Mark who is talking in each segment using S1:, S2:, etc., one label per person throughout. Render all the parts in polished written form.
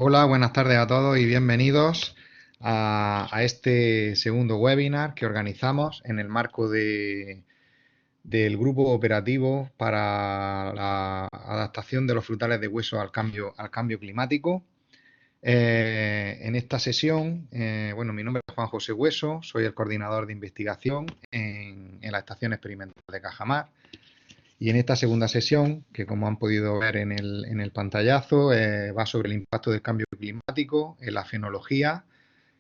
S1: Hola, buenas tardes a todos y bienvenidos a este segundo webinar que organizamos en el marco del Grupo Operativo para la adaptación de los frutales de hueso al cambio climático. En esta sesión, bueno, mi nombre es Juan José Hueso, soy el coordinador de investigación en la Estación Experimental de Cajamar. Y en esta segunda sesión, que como han podido ver en el pantallazo, va sobre el impacto del cambio climático en la fenología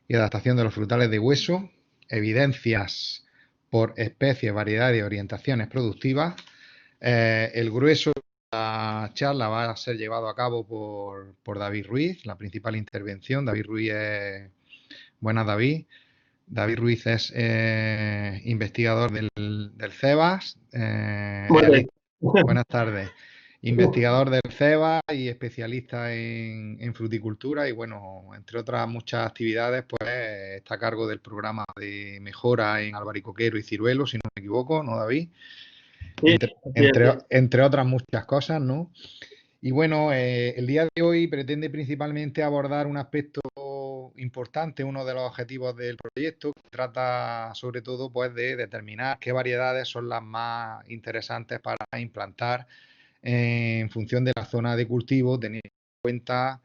S1: y adaptación de los frutales de hueso, evidencias por especies, variedades y orientaciones productivas. El grueso de la charla va a ser llevado a cabo por David Ruiz, la principal intervención. David Ruiz es... Buenas, David. David Ruiz es investigador del CEBAS,
S2: Muy bien.
S1: buenas tardes, investigador del CEBAS y especialista en fruticultura y bueno, entre otras muchas actividades, pues está a cargo del programa de mejora en albaricoquero y ciruelo, si no me equivoco, ¿no, David?
S2: Sí,
S1: Entre,
S2: así es,
S1: entre,
S2: sí.
S1: entre otras muchas cosas, ¿no? Y bueno, el día de hoy pretende principalmente abordar un aspecto importante, uno de los objetivos del proyecto, que trata sobre todo pues, de determinar qué variedades son las más interesantes para implantar en función de la zona de cultivo, teniendo en cuenta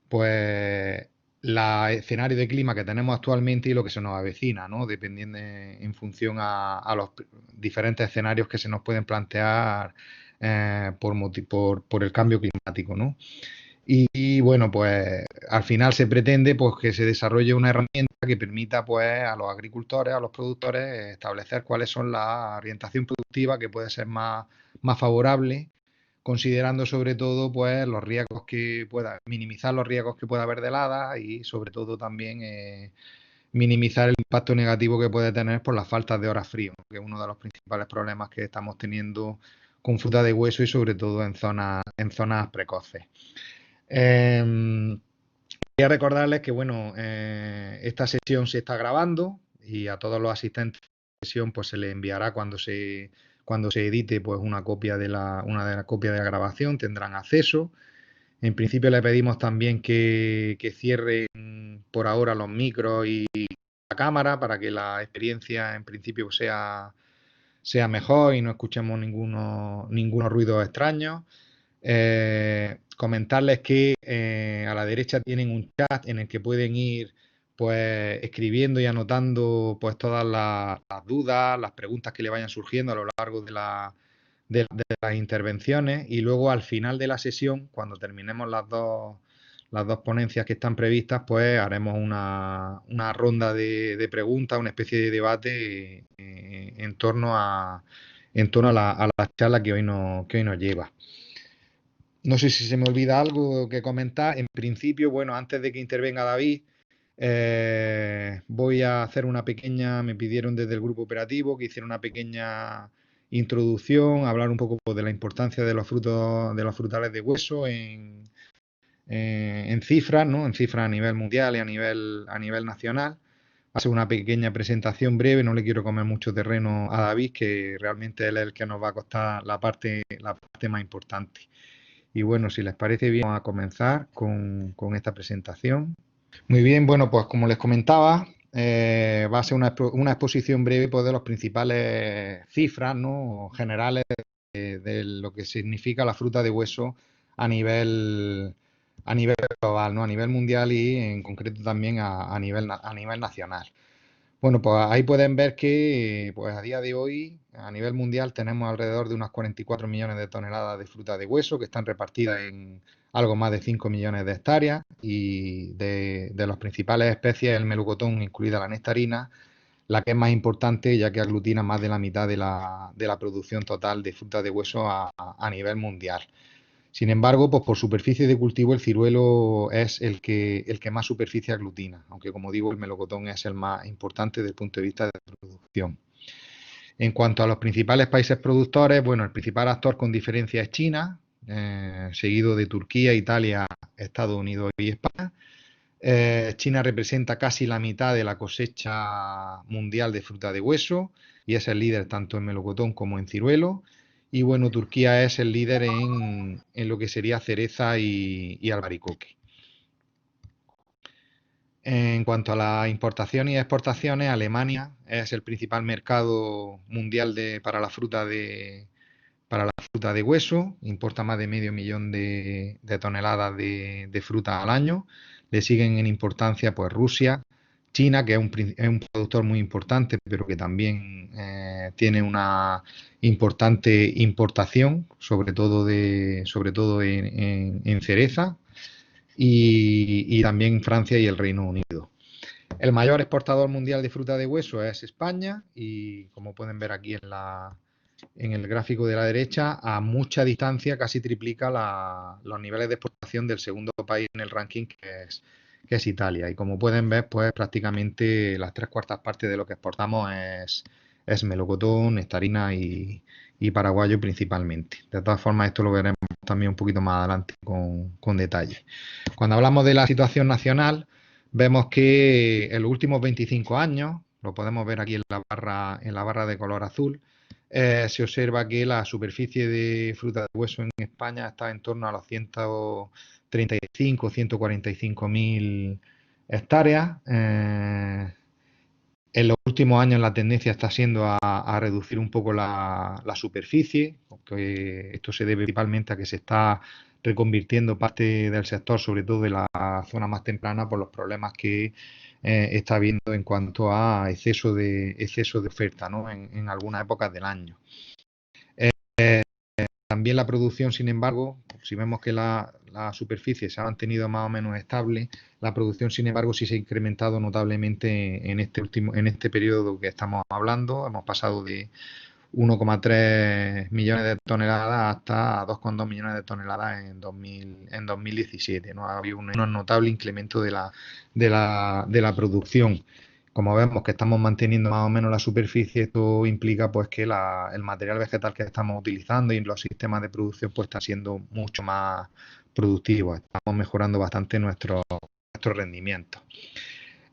S1: pues el escenario de clima que tenemos actualmente y lo que se nos avecina, ¿no? Dependiendo en función a los diferentes escenarios que se nos pueden plantear por el cambio climático, ¿no? Y bueno, pues al final se pretende pues, que se desarrolle una herramienta que permita pues, a los agricultores, a los productores, establecer cuáles son la orientación productiva que puede ser más favorable, considerando sobre todo pues, los riesgos que pueda, minimizar los riesgos que pueda haber de heladas y sobre todo también minimizar el impacto negativo que puede tener por las faltas de horas frío, que es uno de los principales problemas que estamos teniendo con fruta de hueso y sobre todo en zonas precoces. Quería recordarles que, bueno, esta sesión se está grabando y a todos los asistentes de la sesión pues, se les enviará cuando se edite pues, una copia de la grabación, tendrán acceso. En principio le pedimos también que cierren por ahora los micros y la cámara para que la experiencia en principio sea mejor y no escuchemos ningunos ruidos extraños. Comentarles que a la derecha tienen un chat en el que pueden ir pues escribiendo y anotando pues todas las dudas, las preguntas que le vayan surgiendo a lo largo de las intervenciones y luego al final de la sesión, cuando terminemos las dos ponencias que están previstas, pues haremos una ronda de preguntas, una especie de debate en torno a la charla que hoy nos lleva. No sé si se me olvida algo que comentar. En principio, bueno, antes de que intervenga David, voy a hacer me pidieron desde el grupo operativo que hiciera una pequeña introducción, hablar un poco de la importancia de los frutos, de los frutales de hueso en cifras, ¿no? En cifras a nivel mundial y a nivel nacional. Hacer una pequeña presentación breve, no le quiero comer mucho terreno a David, que realmente él es el que nos va a costar la parte más importante. Y bueno, si les parece bien, vamos a comenzar con esta presentación. Muy bien, bueno, pues como les comentaba, va a ser una exposición breve pues, de las principales cifras, ¿no? Generales de lo que significa la fruta de hueso a nivel, a nivel global, ¿no? A nivel mundial y en concreto también a nivel nacional. Bueno, pues ahí pueden ver que pues a día de hoy, a nivel mundial, tenemos alrededor de unas 44 millones de toneladas de fruta de hueso que están repartidas en algo más de 5 millones de hectáreas y de las principales especies, el melocotón, incluida la nectarina, la que es más importante ya que aglutina más de la mitad de la producción total de fruta de hueso a nivel mundial. Sin embargo, pues por superficie de cultivo el ciruelo es el que más superficie aglutina, aunque como digo, el melocotón es el más importante desde el punto de vista de producción. En cuanto a los principales países productores, bueno, el principal actor con diferencia es China, seguido de Turquía, Italia, Estados Unidos y España. China representa casi la mitad de la cosecha mundial de fruta de hueso y es el líder tanto en melocotón como en ciruelo. Y bueno, Turquía es el líder en lo que sería cereza y albaricoque. En cuanto a las importaciones y exportaciones, Alemania es el principal mercado mundial para la fruta de hueso, importa más de medio millón de toneladas de fruta al año. Le siguen en importancia pues Rusia, China, que es un productor muy importante, pero que también tiene una importante importación, sobre todo en cereza, y también Francia y el Reino Unido. El mayor exportador mundial de fruta de hueso es España y, como pueden ver aquí en el gráfico de la derecha, a mucha distancia casi triplica los niveles de exportación del segundo país en el ranking, que es Italia. Y como pueden ver, pues prácticamente las 3/4 partes de lo que exportamos es melocotón, nectarina y paraguayo principalmente. De todas formas, esto lo veremos también un poquito más adelante con detalle. Cuando hablamos de la situación nacional, vemos que en los últimos 25 años, lo podemos ver aquí en la barra de color azul, se observa que la superficie de fruta de hueso en España está en torno a los 135, 145 mil hectáreas. En los últimos años la tendencia está siendo a reducir un poco la superficie, porque esto se debe principalmente a que se está reconvirtiendo parte del sector, sobre todo de la zona más temprana, por los problemas que está habiendo en cuanto a exceso de oferta, ¿no? En algunas épocas del año. También la producción, sin embargo, si vemos que la superficie se ha mantenido más o menos estable, la producción, sin embargo, sí se ha incrementado notablemente en este periodo que estamos hablando. Hemos pasado de 1,3 millones de toneladas hasta 2,2 millones de toneladas en 2017, ¿no? Ha habido un notable incremento de la producción. Como vemos que estamos manteniendo más o menos la superficie, esto implica pues que el material vegetal que estamos utilizando y los sistemas de producción pues están siendo mucho más productivos. Estamos mejorando bastante nuestro rendimiento.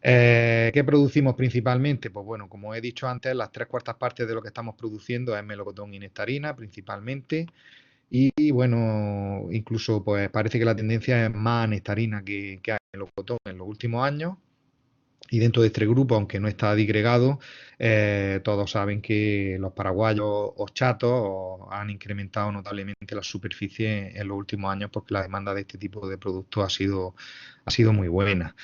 S1: ¿Qué producimos principalmente? Pues bueno, como he dicho antes, las 3/4 partes de lo que estamos produciendo es melocotón y nectarina principalmente. Y bueno, incluso pues parece que la tendencia es más nectarina que a melocotón en los últimos años. Y dentro de este grupo, aunque no está digregado, todos saben que los paraguayos o chatos han incrementado notablemente la superficie en los últimos años porque la demanda de este tipo de productos ha sido muy buena.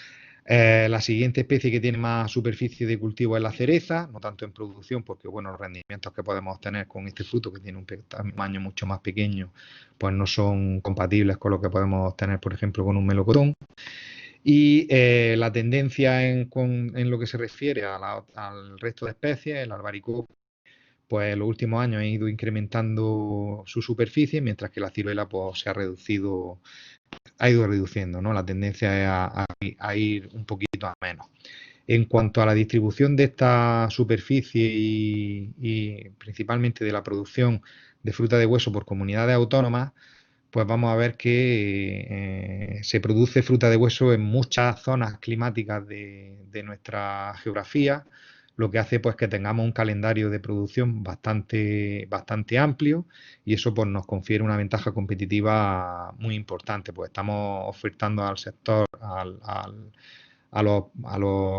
S1: La siguiente especie que tiene más superficie de cultivo es la cereza, no tanto en producción, porque bueno, los rendimientos que podemos obtener con este fruto, que tiene un tamaño mucho más pequeño, pues no son compatibles con lo que podemos obtener, por ejemplo, con un melocotón. Y la tendencia en lo que se refiere al resto de especies, el albaricoque, pues en los últimos años ha ido incrementando su superficie, mientras que la ciruela pues, ha ido reduciendo, ¿no? La tendencia es a ir un poquito a menos. En cuanto a la distribución de esta superficie y principalmente de la producción de fruta de hueso por comunidades autónomas, pues vamos a ver que se produce fruta de hueso en muchas zonas climáticas de nuestra geografía, lo que hace pues que tengamos un calendario de producción bastante amplio y eso pues nos confiere una ventaja competitiva muy importante, pues estamos ofertando al sector, a los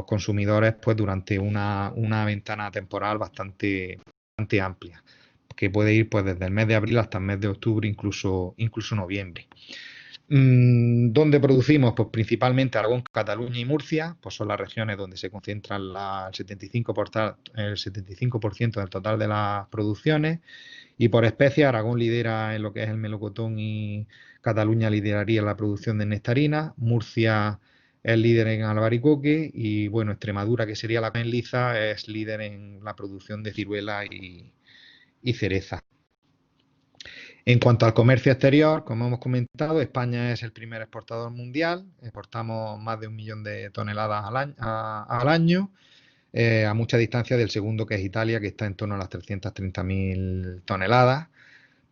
S1: consumidores pues durante una ventana temporal bastante amplia, que puede ir pues desde el mes de abril hasta el mes de octubre, incluso noviembre. ¿Dónde producimos? Pues principalmente Aragón, Cataluña y Murcia, pues son las regiones donde se concentran el 75% del total de las producciones. Y por especie, Aragón lidera en lo que es el melocotón y Cataluña lideraría la producción de nectarina, Murcia es líder en albaricoque y bueno, Extremadura, que sería la lisa, es líder en la producción de ciruela y cereza. En cuanto al comercio exterior, como hemos comentado, España es el primer exportador mundial, exportamos más de 1 millón de toneladas al año, a mucha distancia del segundo, que es Italia, que está en torno a las 330.000 toneladas.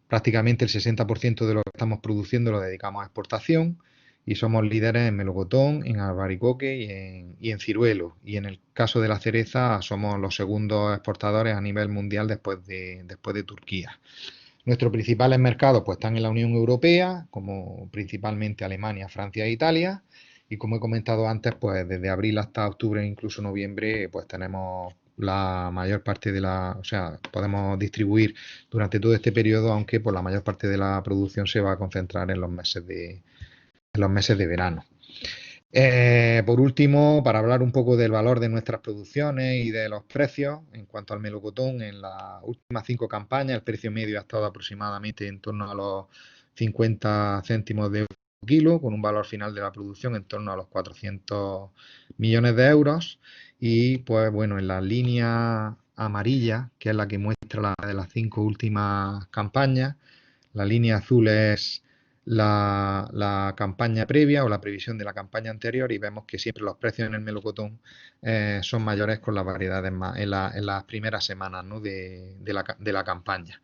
S1: Prácticamente el 60% de lo que estamos produciendo lo dedicamos a exportación y somos líderes en melocotón, en albaricoque y en ciruelo. Y en el caso de la cereza somos los segundos exportadores a nivel mundial después de Turquía. Nuestros principales mercados pues, están en la Unión Europea, como principalmente Alemania, Francia e Italia, y como he comentado antes, pues desde abril hasta octubre, incluso noviembre, pues tenemos la mayor parte o sea, podemos distribuir durante todo este periodo, aunque por la mayor parte de la producción se va a concentrar en los meses de verano. Por último, para hablar un poco del valor de nuestras producciones y de los precios, en cuanto al melocotón, en las últimas 5 campañas el precio medio ha estado aproximadamente en torno a los 50 céntimos de kilo, con un valor final de la producción en torno a los 400 millones de euros. Y pues bueno, en la línea amarilla, que es la que muestra la de las 5 últimas campañas, la línea azul es la campaña previa o la previsión de la campaña anterior, y vemos que siempre los precios en el melocotón son mayores con las variedades en las primeras semanas, ¿no?, de la campaña.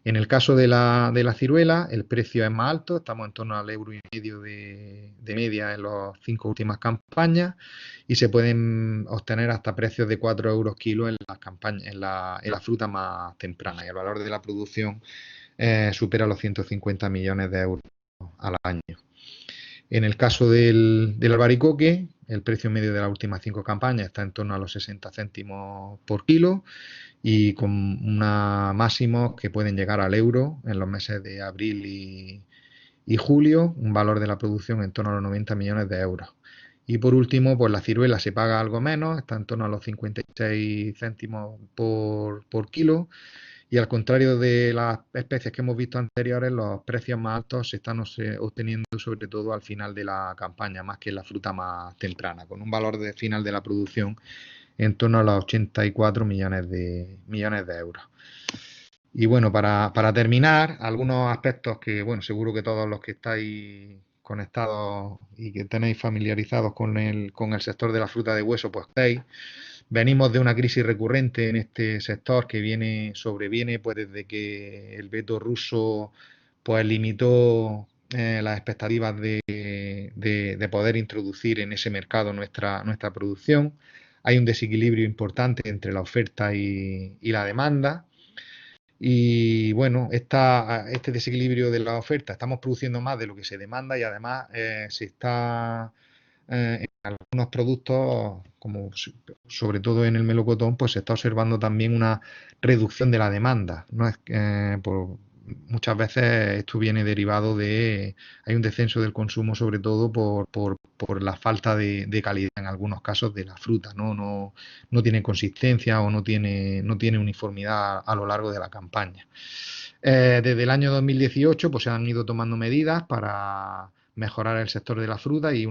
S1: En el caso de la ciruela, el precio es más alto, estamos en torno al €1,5 de media en las 5 últimas campañas, y se pueden obtener hasta precios de 4 euros kilo en las campañas, en la fruta más temprana, y el valor de la producción supera los 150 millones de euros al año. En el caso del albaricoque, el precio medio de las últimas 5 campañas está en torno a los 60 céntimos por kilo, y con una máximos que pueden llegar al euro en los meses de abril y julio, un valor de la producción en torno a los 90 millones de euros. Y por último, pues la ciruela se paga algo menos, está en torno a los 56 céntimos por kilo, y al contrario de las especies que hemos visto anteriores, los precios más altos se están obteniendo sobre todo al final de la campaña, más que en la fruta más temprana, con un valor de final de la producción en torno a los 84 millones de euros. Y bueno, para terminar, algunos aspectos que, bueno, seguro que todos los que estáis conectados y que tenéis familiarizados con el sector de la fruta de hueso, pues veis. Venimos de una crisis recurrente en este sector que sobreviene pues desde que el veto ruso pues limitó las expectativas de poder introducir en ese mercado nuestra producción. Hay un desequilibrio importante entre la oferta y la demanda. Y bueno, este desequilibrio de la oferta, estamos produciendo más de lo que se demanda, y además se está en algunos productos, como sobre todo en el melocotón, pues se está observando también una reducción de la demanda. No es, muchas veces esto viene derivado hay un descenso del consumo, sobre todo por la falta de calidad en algunos casos de la fruta, ¿no? No tiene consistencia o no tiene uniformidad a lo largo de la campaña. Desde el año 2018 pues se han ido tomando medidas para mejorar el sector de la fruta, y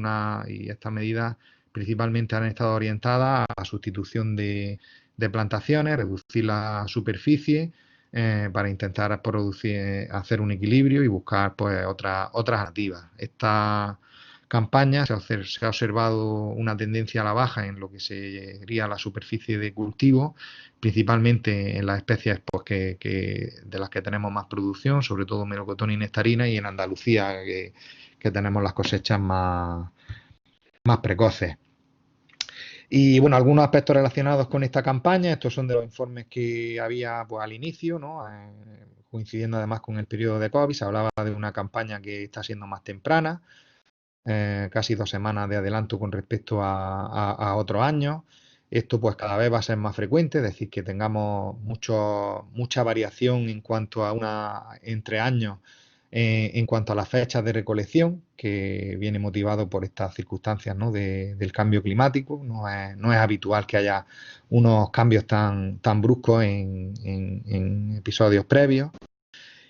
S1: estas medidas principalmente han estado orientadas a la sustitución de plantaciones, reducir la superficie para intentar hacer un equilibrio y buscar pues otras alternativas. Esta campaña se ha observado una tendencia a la baja en lo que sería la superficie de cultivo, principalmente en las especies pues, de las que tenemos más producción, sobre todo melocotón y nectarina, y en Andalucía, que tenemos las cosechas más precoces. Y bueno, algunos aspectos relacionados con esta campaña, estos son de los informes que había pues, al inicio, ¿no? Coincidiendo además con el periodo de COVID, se hablaba de una campaña que está siendo más temprana, casi 2 semanas de adelanto con respecto a otros años. Esto pues cada vez va a ser más frecuente, es decir, que tengamos mucha variación en cuanto entre años, en cuanto a las fechas de recolección, que viene motivado por estas circunstancias, ¿no?, del cambio climático. No es habitual que haya unos cambios tan bruscos en episodios previos.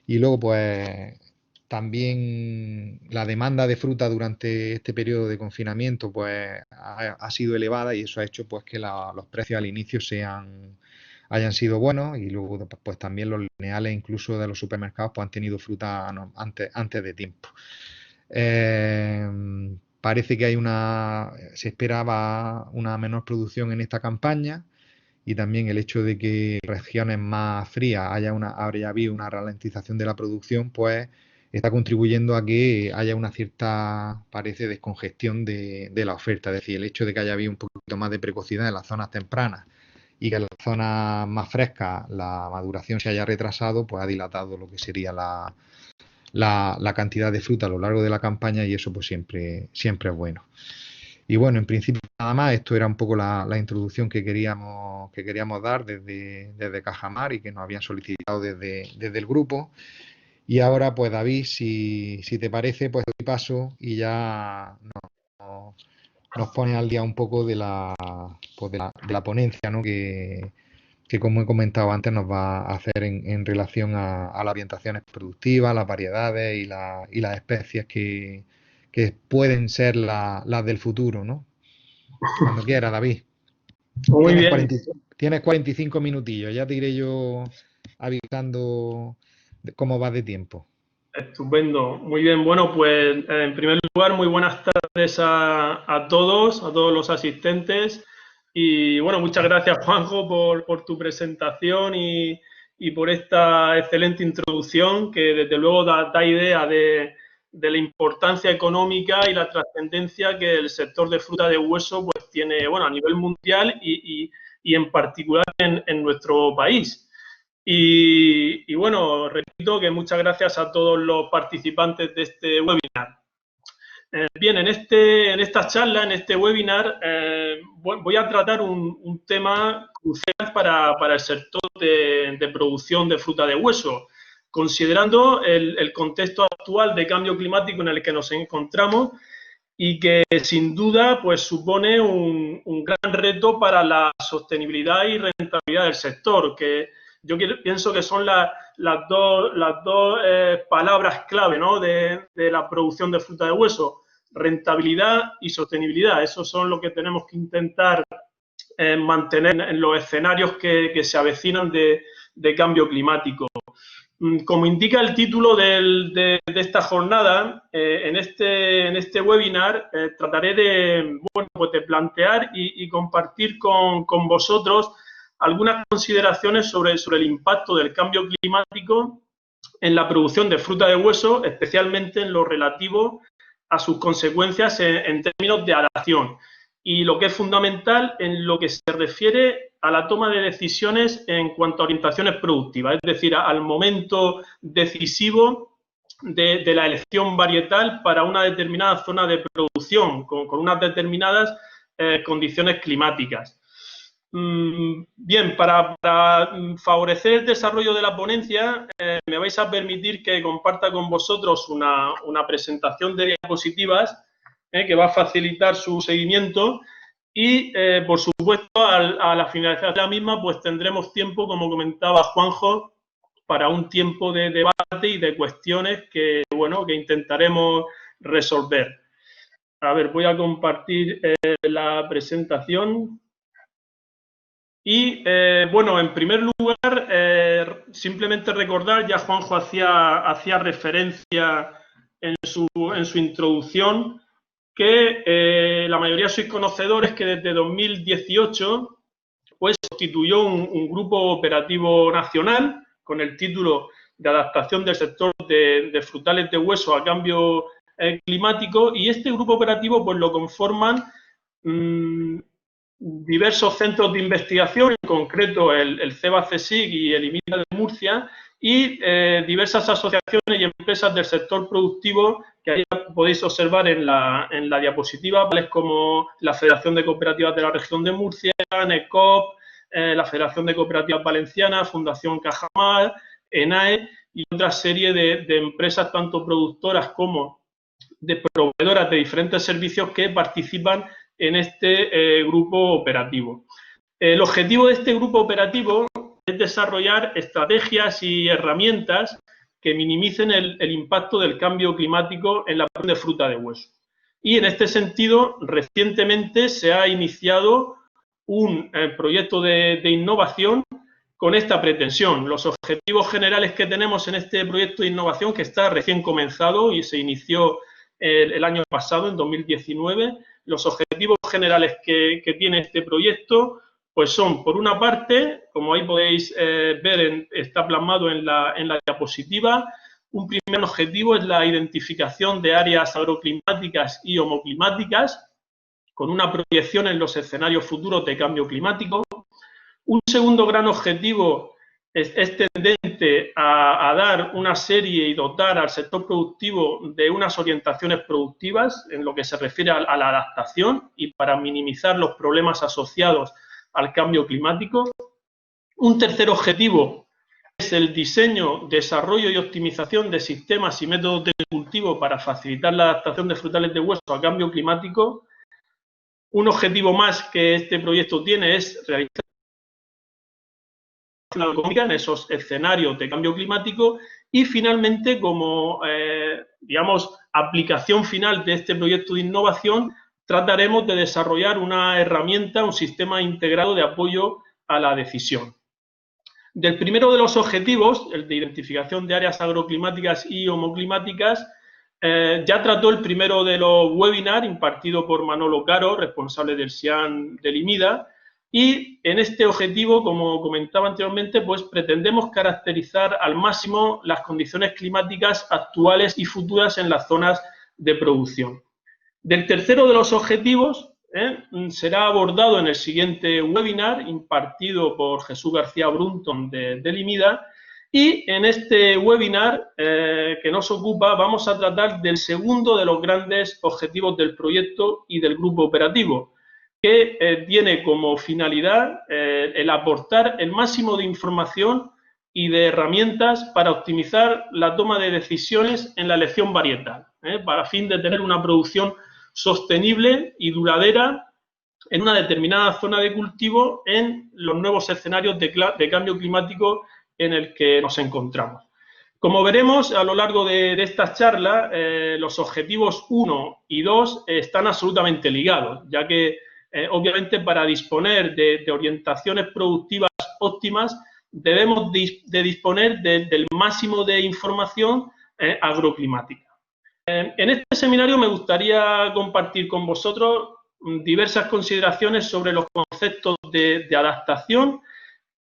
S1: Y luego, pues, también la demanda de fruta durante este periodo de confinamiento pues, ha sido elevada, y eso ha hecho pues, que los precios al inicio hayan sido buenos, y luego pues, también los lineales incluso de los supermercados pues, han tenido fruta antes de tiempo. Parece que se esperaba una menor producción en esta campaña, y también el hecho de que en regiones más frías habría habido una ralentización de la producción, pues está contribuyendo a que haya una cierta, parece, descongestión de la oferta. Es decir, el hecho de que haya habido un poquito más de precocidad en las zonas tempranas y que en las zonas más frescas la maduración se haya retrasado, pues ha dilatado lo que sería la cantidad de fruta a lo largo de la campaña, y eso pues siempre es bueno. Y bueno, en principio nada más, esto era un poco la introducción que queríamos dar desde Cajamar y que nos habían solicitado desde el grupo. Y ahora, pues David, si te parece, pues doy paso y ya nos pone al día un poco pues de la ponencia, ¿no? Que como he comentado antes nos va a hacer en relación a las orientaciones productivas, las variedades y las especies que pueden ser las del futuro, ¿no? Cuando quieras, David.
S2: Muy
S1: Tienes
S2: bien,
S1: 40 tienes 45 minutillos, ya te iré yo avisando de cómo vas de tiempo.
S2: estupendo. Muy bien, bueno, pues en primer lugar, muy buenas tardes a todos los asistentes. Y bueno, muchas gracias, Juanjo, por tu presentación y por esta excelente introducción que desde luego da idea de la importancia económica y la trascendencia que el sector de fruta de hueso pues tiene, bueno, a nivel mundial y en particular en nuestro país. Y bueno, repito que muchas gracias a todos los participantes de este webinar. Bien, en esta charla, en este webinar, voy a tratar un tema crucial para el sector de producción de fruta de hueso, considerando el contexto actual de cambio climático en el que nos encontramos y que sin duda pues supone un gran reto para la sostenibilidad y rentabilidad del sector, que yo pienso que son las dos palabras clave, ¿no? de la producción de fruta de hueso, rentabilidad y sostenibilidad. Eso son lo que tenemos que intentar mantener en los escenarios que se avecinan de cambio climático. Como indica el título de esta jornada, en este webinar trataré de plantear y compartir con vosotros algunas consideraciones sobre el impacto del cambio climático en la producción de fruta de hueso, especialmente en lo relativo a sus consecuencias en términos de adaptación. Y lo que es fundamental en lo que se refiere a la toma de decisiones en cuanto a orientaciones productivas, es decir, al momento decisivo de la elección varietal para una determinada zona de producción, con unas determinadas condiciones climáticas. Bien, para favorecer el desarrollo de la ponencia, me vais a permitir que comparta con vosotros una presentación de diapositivas que va a facilitar su seguimiento y, por supuesto, a la finalización de la misma, pues tendremos tiempo, como comentaba Juanjo, para un tiempo de debate y de cuestiones que, bueno, que intentaremos resolver. A ver, voy a compartir la presentación. Y, bueno, en primer lugar, simplemente recordar, ya Juanjo hacía referencia en su introducción, que la mayoría sois conocedores que desde 2018 pues constituyó un grupo operativo nacional con el título de adaptación del sector de frutales de hueso a cambio climático, y este grupo operativo pues lo conforman diversos centros de investigación, en concreto el CEBA-CSIC y el IMITA de Murcia, y diversas asociaciones y empresas del sector productivo que ahí podéis observar en la diapositiva, tales como la Federación de Cooperativas de la Región de Murcia, NECOP, la Federación de Cooperativas Valencianas, Fundación Cajamar, ENAE y otra serie de empresas, tanto productoras como de proveedoras de diferentes servicios que participan en este grupo operativo. El objetivo de este grupo operativo es desarrollar estrategias y herramientas que minimicen el impacto del cambio climático en la producción de fruta de hueso. Y en este sentido, recientemente se ha iniciado un proyecto de innovación con esta pretensión. Los objetivos generales que tenemos en este proyecto de innovación, que está recién comenzado y se inició el año pasado, en 2019, los objetivos generales que tiene este proyecto pues son, por una parte, como ahí podéis ver, está plasmado en la diapositiva, un primer objetivo es la identificación de áreas agroclimáticas y homoclimáticas, con una proyección en los escenarios futuros de cambio climático. Un segundo gran objetivo es tendente simplemente a dar una serie y dotar al sector productivo de unas orientaciones productivas en lo que se refiere a la adaptación y para minimizar los problemas asociados al cambio climático. Un tercer objetivo es el diseño, desarrollo y optimización de sistemas y métodos de cultivo para facilitar la adaptación de frutales de hueso al cambio climático. Un objetivo más que este proyecto tiene es realizar económica en esos escenarios de cambio climático y finalmente como digamos aplicación final de este proyecto de innovación trataremos de desarrollar una herramienta, un sistema integrado de apoyo a la decisión. Del primero de los objetivos, el de identificación de áreas agroclimáticas y homoclimáticas, ya trató el primero de los webinars impartido por Manolo Caro, responsable del SIAN del IMIDA, y en este objetivo, como comentaba anteriormente, pues pretendemos caracterizar al máximo las condiciones climáticas actuales y futuras en las zonas de producción. Del tercero de los objetivos será abordado en el siguiente webinar impartido por Jesús García Brunton del IMIDA, y en este webinar que nos ocupa vamos a tratar del segundo de los grandes objetivos del proyecto y del grupo operativo, que tiene como finalidad el aportar el máximo de información y de herramientas para optimizar la toma de decisiones en la elección varietal, para fin de tener una producción sostenible y duradera en una determinada zona de cultivo en los nuevos escenarios de cambio climático en el que nos encontramos. Como veremos a lo largo de esta charla, los objetivos 1 y 2 están absolutamente ligados, ya que obviamente para disponer de orientaciones productivas óptimas debemos de disponer del máximo de información agroclimática. En este seminario me gustaría compartir con vosotros diversas consideraciones sobre los conceptos de adaptación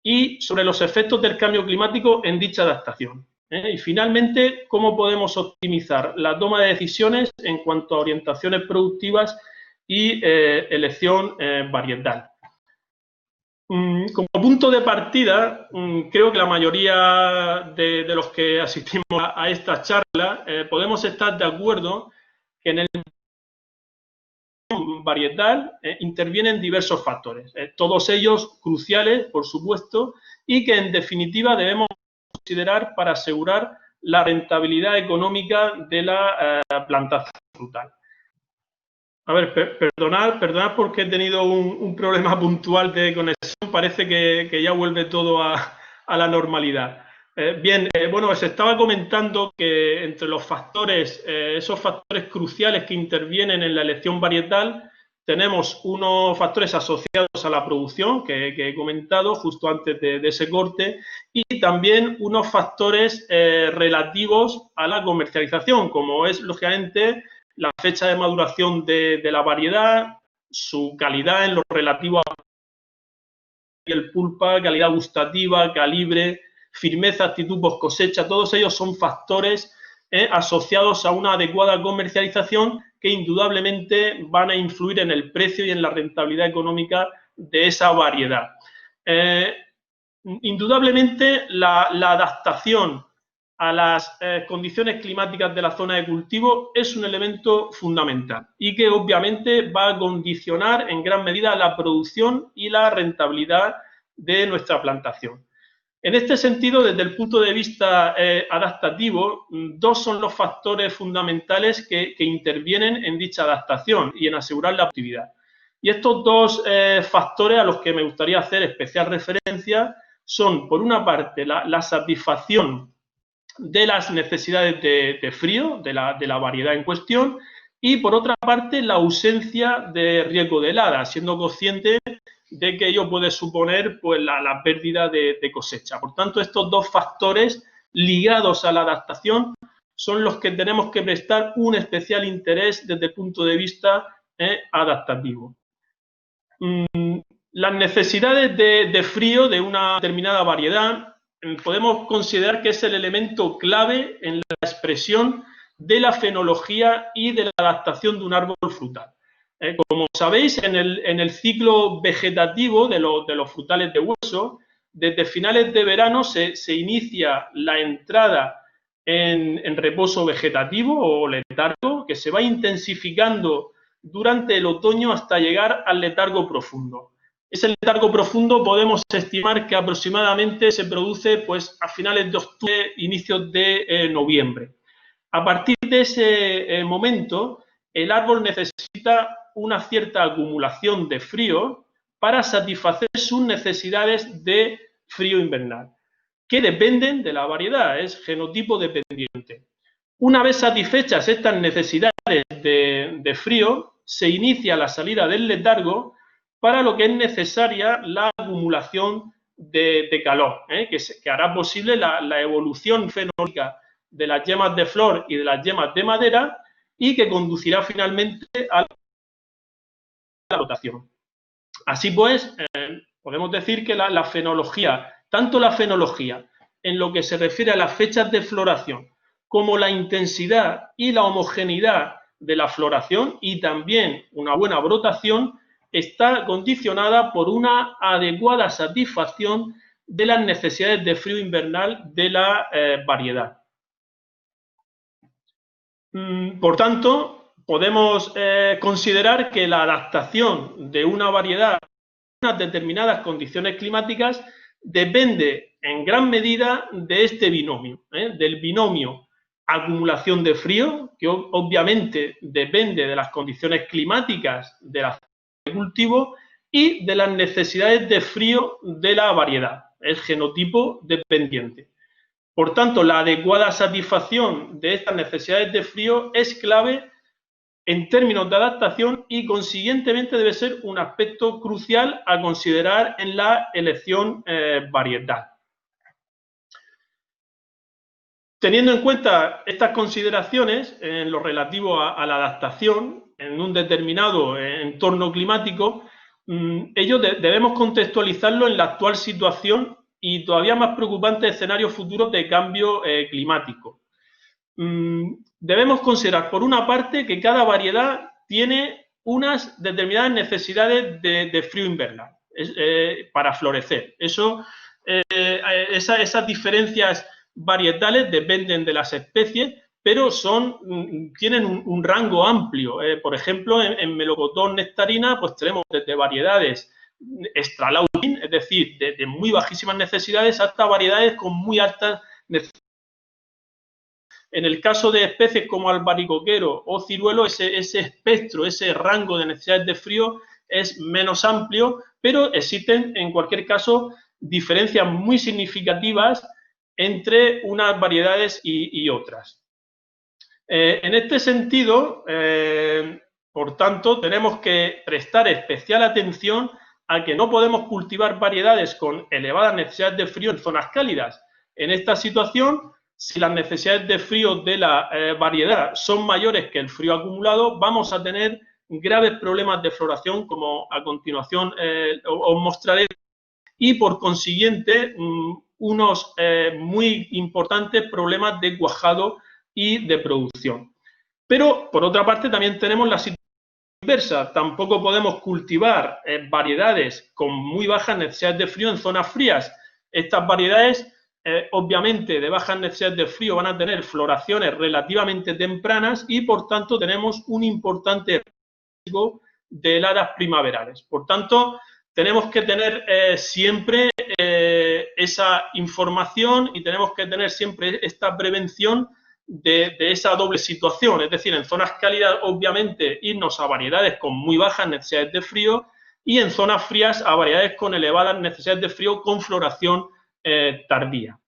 S2: y sobre los efectos del cambio climático en dicha adaptación. Y finalmente, cómo podemos optimizar la toma de decisiones en cuanto a orientaciones productivas y elección varietal. Como punto de partida, creo que la mayoría de los que asistimos a esta charla podemos estar de acuerdo que en el varietal intervienen diversos factores, todos ellos cruciales, por supuesto, y que en definitiva debemos considerar para asegurar la rentabilidad económica de la plantación frutal. A ver, perdonad porque he tenido un problema puntual de conexión, parece que ya vuelve todo a la normalidad. Bueno, os estaba comentando que entre los factores, esos factores cruciales que intervienen en la elección varietal, tenemos unos factores asociados a la producción, que he comentado justo antes de ese corte, y también unos factores relativos a la comercialización, como es, lógicamente, la fecha de maduración de la variedad, su calidad en lo relativo a el pulpa, calidad gustativa, calibre, firmeza, actitud post cosecha, todos ellos son factores asociados a una adecuada comercialización que indudablemente van a influir en el precio y en la rentabilidad económica de esa variedad. Indudablemente la adaptación a las condiciones climáticas de la zona de cultivo es un elemento fundamental y que obviamente va a condicionar en gran medida la producción y la rentabilidad de nuestra plantación. En este sentido, desde el punto de vista adaptativo, dos son los factores fundamentales que intervienen en dicha adaptación y en asegurar la actividad. Y estos dos factores a los que me gustaría hacer especial referencia son, por una parte, la satisfacción de las necesidades de frío de la variedad en cuestión y, por otra parte, la ausencia de riesgo de helada, siendo consciente de que ello puede suponer pues, la pérdida de cosecha. Por tanto, estos dos factores ligados a la adaptación son los que tenemos que prestar un especial interés desde el punto de vista adaptativo. Las necesidades de frío de una determinada variedad podemos considerar que es el elemento clave en la expresión de la fenología y de la adaptación de un árbol frutal. Como sabéis, en el ciclo vegetativo de los frutales de hueso, desde finales de verano se inicia la entrada en reposo vegetativo o letargo, que se va intensificando durante el otoño hasta llegar al letargo profundo. Ese letargo profundo podemos estimar que aproximadamente se produce pues, a finales de octubre, inicios de noviembre. A partir de ese momento, el árbol necesita una cierta acumulación de frío para satisfacer sus necesidades de frío invernal, que dependen de la variedad, es genotipo dependiente. Una vez satisfechas estas necesidades de frío, se inicia la salida del letargo, para lo que es necesaria la acumulación de calor, que hará posible la evolución fenológica de las yemas de flor y de las yemas de madera y que conducirá finalmente a la rotación. Así pues, podemos decir que la fenología, tanto la fenología en lo que se refiere a las fechas de floración como la intensidad y la homogeneidad de la floración y también una buena brotación, está condicionada por una adecuada satisfacción de las necesidades de frío invernal de la variedad. Por tanto, podemos considerar que la adaptación de una variedad a unas determinadas condiciones climáticas depende en gran medida de este binomio, del binomio acumulación de frío, que obviamente depende de las condiciones climáticas de la cultivo y de las necesidades de frío de la variedad, el genotipo dependiente. Por tanto, la adecuada satisfacción de estas necesidades de frío es clave en términos de adaptación y consiguientemente debe ser un aspecto crucial a considerar en la elección varietal. Teniendo en cuenta estas consideraciones en lo relativo a la adaptación en un determinado entorno climático, ello debemos contextualizarlo en la actual situación y todavía más preocupantes escenarios futuros de cambio climático. Debemos considerar, por una parte, que cada variedad tiene unas determinadas necesidades de frío invernal para florecer. Esas diferencias varietales dependen de las especies, pero tienen un rango amplio. Por ejemplo, en melocotón nectarina, pues tenemos desde variedades extralaudin, es decir, de muy bajísimas necesidades, hasta variedades con muy altas necesidades. En el caso de especies como albaricoquero o ciruelo, ese espectro, ese rango de necesidades de frío es menos amplio, pero existen, en cualquier caso, diferencias muy significativas entre unas variedades y otras. En este sentido, por tanto, tenemos que prestar especial atención a que no podemos cultivar variedades con elevadas necesidades de frío en zonas cálidas. En esta situación, si las necesidades de frío de la variedad son mayores que el frío acumulado, vamos a tener graves problemas de floración, como a continuación os mostraré, y por consiguiente unos muy importantes problemas de cuajado y de producción. Pero, por otra parte, también tenemos la situación inversa. Tampoco podemos cultivar variedades con muy bajas necesidades de frío en zonas frías. Estas variedades, obviamente, de bajas necesidades de frío van a tener floraciones relativamente tempranas y, por tanto, tenemos un importante riesgo de heladas primaverales. Por tanto, tenemos que tener siempre esa información y tenemos que tener siempre esta prevención de esa doble situación, es decir, en zonas cálidas, obviamente, irnos a variedades con muy bajas necesidades de frío y en zonas frías a variedades con elevadas necesidades de frío con floración tardía.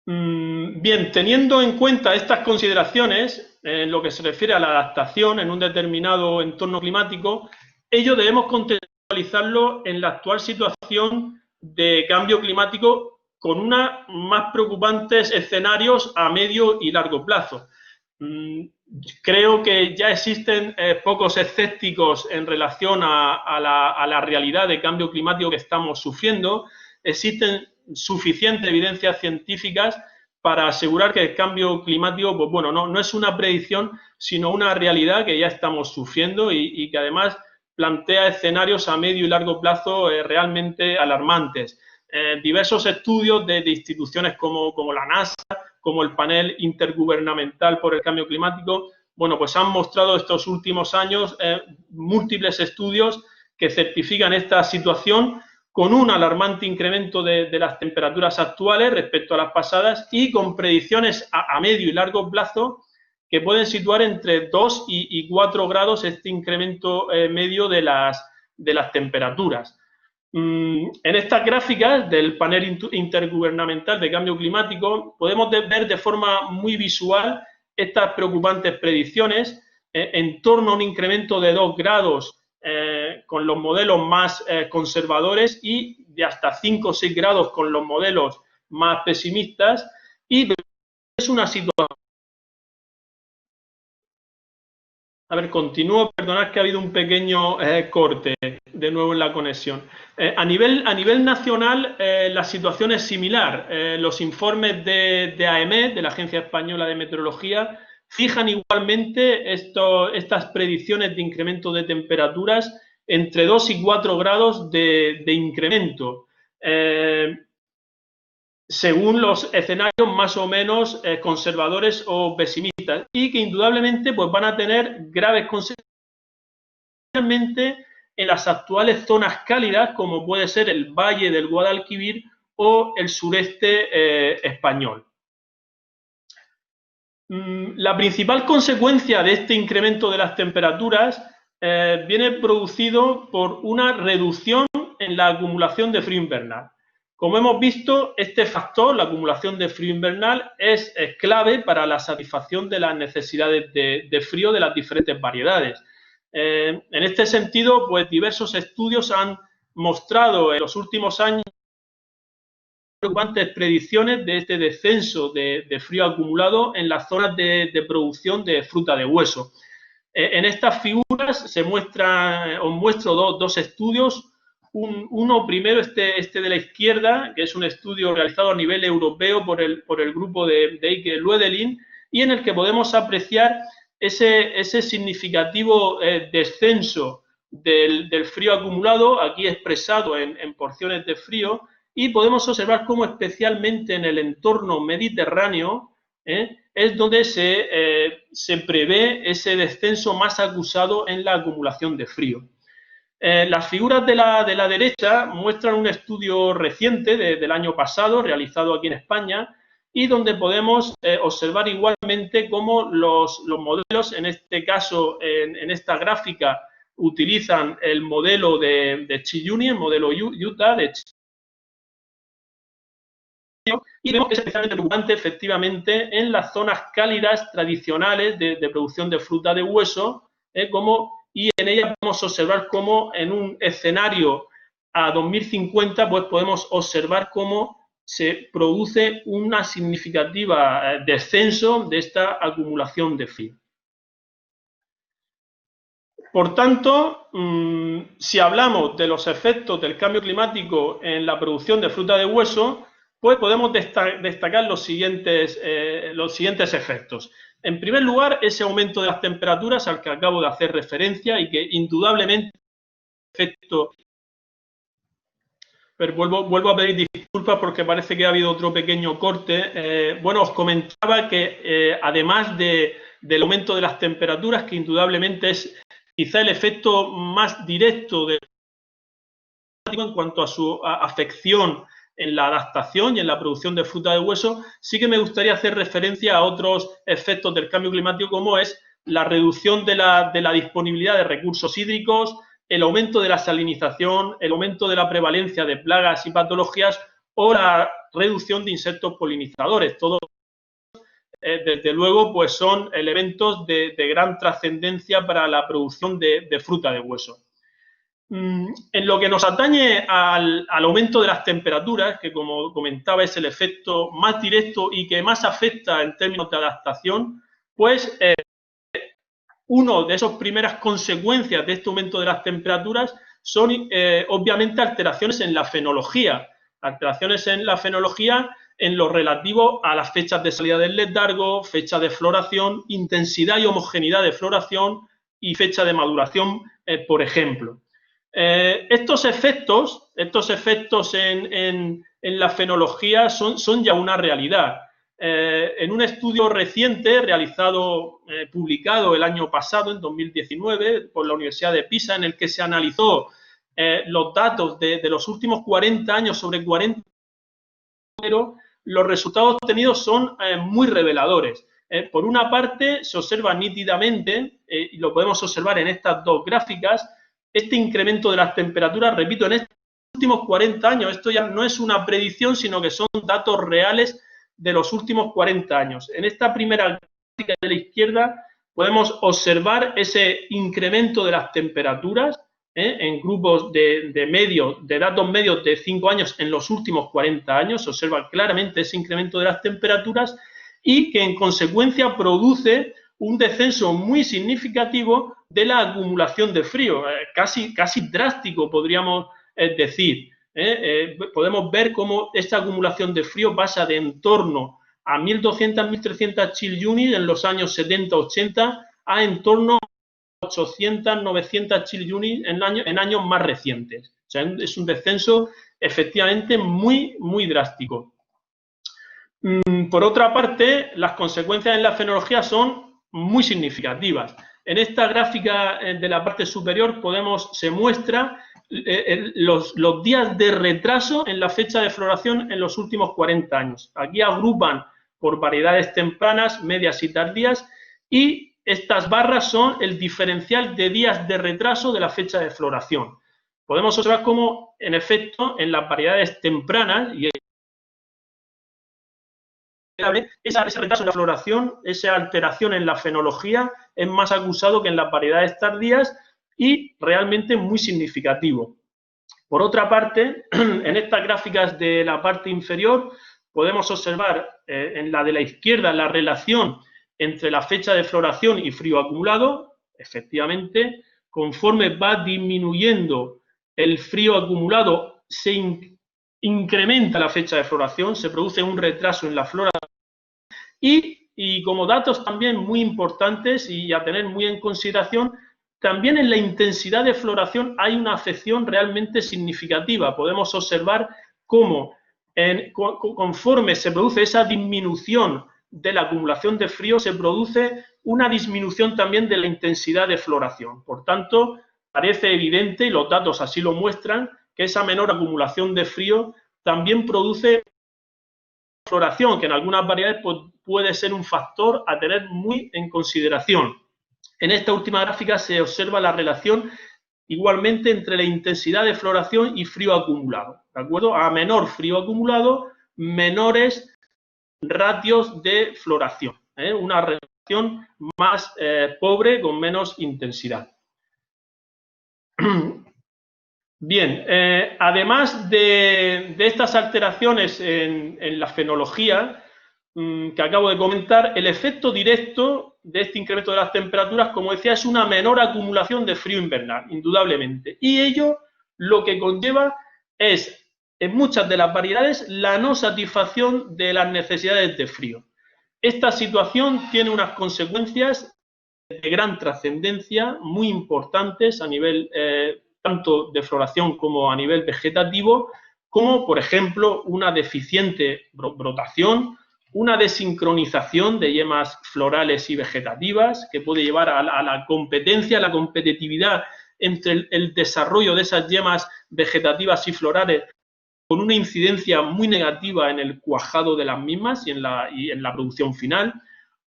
S2: Bien, teniendo en cuenta estas consideraciones en lo que se refiere a la adaptación en un determinado entorno climático, ello debemos contextualizarlo en la actual situación de cambio climático con unos más preocupantes escenarios a medio y largo plazo. Creo que ya existen pocos escépticos en relación a la realidad de cambio climático que estamos sufriendo. Existen suficientes evidencias científicas para asegurar que el cambio climático, pues bueno, no es una predicción, sino una realidad que ya estamos sufriendo y que además plantea escenarios a medio y largo plazo realmente alarmantes. Diversos estudios de instituciones como la NASA, como el Panel Intergubernamental por el Cambio Climático, bueno, pues han mostrado estos últimos años múltiples estudios que certifican esta situación con un alarmante incremento de las temperaturas actuales respecto a las pasadas y con predicciones a medio y largo plazo que pueden situar entre 2 y 4 grados este incremento medio de las temperaturas. En estas gráficas del panel intergubernamental de cambio climático podemos ver de forma muy visual estas preocupantes predicciones en torno a un incremento de 2 grados con los modelos más conservadores y de hasta 5 o 6 grados con los modelos más pesimistas, y es una situación. A ver, continúo, perdonad que ha habido un pequeño corte de nuevo en la conexión. A nivel nacional, la situación es similar. Los informes de AEMET, de la Agencia Española de Meteorología, fijan igualmente estas predicciones de incremento de temperaturas entre 2 y 4 grados de incremento, según los escenarios más o menos conservadores o pesimistas, y que indudablemente pues, van a tener graves consecuencias, especialmente en las actuales zonas cálidas, como puede ser el Valle del Guadalquivir o el sureste español. La principal consecuencia de este incremento de las temperaturas viene producido por una reducción en la acumulación de frío invernal. Como hemos visto, este factor, la acumulación de frío invernal, es clave para la satisfacción de las necesidades de frío de las diferentes variedades. En este sentido, pues diversos estudios han mostrado en los últimos años preocupantes predicciones de este descenso de frío acumulado en las zonas de producción de fruta de hueso. En estas figuras os muestro dos estudios. Uno primero, este de la izquierda, que es un estudio realizado a nivel europeo por el grupo de Eike Luedelin, y en el que podemos apreciar ese significativo descenso del frío acumulado, aquí expresado en porciones de frío, y podemos observar cómo especialmente en el entorno mediterráneo es donde se prevé ese descenso más acusado en la acumulación de frío. Las figuras de la derecha muestran un estudio reciente del año pasado, realizado aquí en España, y donde podemos observar igualmente cómo los modelos, en este caso, en esta gráfica, utilizan el modelo de Chiyuni, el modelo Utah de Chiyuni, y vemos que es especialmente preocupante, efectivamente, en las zonas cálidas tradicionales de producción de fruta de hueso, y en ella podemos observar cómo en un escenario a 2050 pues podemos observar cómo se produce una significativa descenso de esta acumulación de frío. Por tanto, si hablamos de los efectos del cambio climático en la producción de fruta de hueso, pues podemos destacar los siguientes efectos. En primer lugar, ese aumento de las temperaturas al que acabo de hacer referencia y que indudablemente efecto. Pero vuelvo a pedir disculpas porque parece que ha habido otro pequeño corte. Bueno, os comentaba que además del aumento de las temperaturas, que indudablemente es quizá el efecto más directo en cuanto a su afección en la adaptación y en la producción de fruta de hueso, sí que me gustaría hacer referencia a otros efectos del cambio climático, como es la reducción de la disponibilidad de recursos hídricos, el aumento de la salinización, el aumento de la prevalencia de plagas y patologías o la reducción de insectos polinizadores. Todos, desde luego, pues son elementos de gran trascendencia para la producción de fruta de hueso. En lo que nos atañe al aumento de las temperaturas, que como comentaba es el efecto más directo y que más afecta en términos de adaptación, pues una de esas primeras consecuencias de este aumento de las temperaturas son obviamente alteraciones en la fenología. Alteraciones en la fenología en lo relativo a las fechas de salida del letargo, fecha de floración, intensidad y homogeneidad de floración y fecha de maduración por ejemplo. Estos efectos en la fenología son ya una realidad. En un estudio reciente realizado, publicado el año pasado, en 2019, por la Universidad de Pisa, en el que se analizó los datos de los últimos 40 años sobre 40, pero los resultados obtenidos son muy reveladores. Por una parte, se observa nítidamente, y lo podemos observar en estas dos gráficas, este incremento de las temperaturas, repito, en estos últimos 40 años. Esto ya no es una predicción, sino que son datos reales de los últimos 40 años. En esta primera gráfica de la izquierda podemos observar ese incremento de las temperaturas en grupos de datos medios de 5 años en los últimos 40 años. Se observa claramente ese incremento de las temperaturas y que en consecuencia produce un descenso muy significativo de la acumulación de frío, casi drástico, podríamos decir. Podemos ver cómo esta acumulación de frío pasa de en torno a 1.200, 1.300 chill units en los años 70-80 a en torno a 800, 900 chill units en años más recientes. O sea, es un descenso efectivamente muy drástico. Por otra parte, las consecuencias en la fenología son muy significativas. En esta gráfica de la parte superior se muestra los días de retraso en la fecha de floración en los últimos 40 años. Aquí agrupan por variedades tempranas, medias y tardías, y estas barras son el diferencial de días de retraso de la fecha de floración. Podemos observar cómo, en efecto, en las variedades tempranas, y ese retraso en la floración, esa alteración en la fenología es más acusado que en las variedades tardías y realmente muy significativo. Por otra parte, en estas gráficas de la parte inferior podemos observar en la de la izquierda la relación entre la fecha de floración y frío acumulado. Efectivamente, conforme va disminuyendo el frío acumulado, se incrementa la fecha de floración, se produce un retraso en la floración. Y como datos también muy importantes y a tener muy en consideración, también en la intensidad de floración hay una afección realmente significativa. Podemos observar cómo conforme se produce esa disminución de la acumulación de frío, se produce una disminución también de la intensidad de floración. Por tanto, parece evidente, y los datos así lo muestran, que esa menor acumulación de frío también produce floración, que en algunas variedades puede ser un factor a tener muy en consideración. En esta última gráfica se observa la relación igualmente entre la intensidad de floración y frío acumulado. ¿De acuerdo? A menor frío acumulado, menores ratios de floración. Una relación más pobre, con menos intensidad. Bien, además de estas alteraciones en la fenología que acabo de comentar, el efecto directo de este incremento de las temperaturas, como decía, es una menor acumulación de frío invernal, indudablemente. Y ello lo que conlleva es, en muchas de las variedades, la no satisfacción de las necesidades de frío. Esta situación tiene unas consecuencias de gran trascendencia, muy importantes a nivel tanto de floración como a nivel vegetativo, como, por ejemplo, una deficiente brotación, una desincronización de yemas florales y vegetativas, que puede llevar a la competencia, a la competitividad entre el desarrollo de esas yemas vegetativas y florales, con una incidencia muy negativa en el cuajado de las mismas y en la producción final,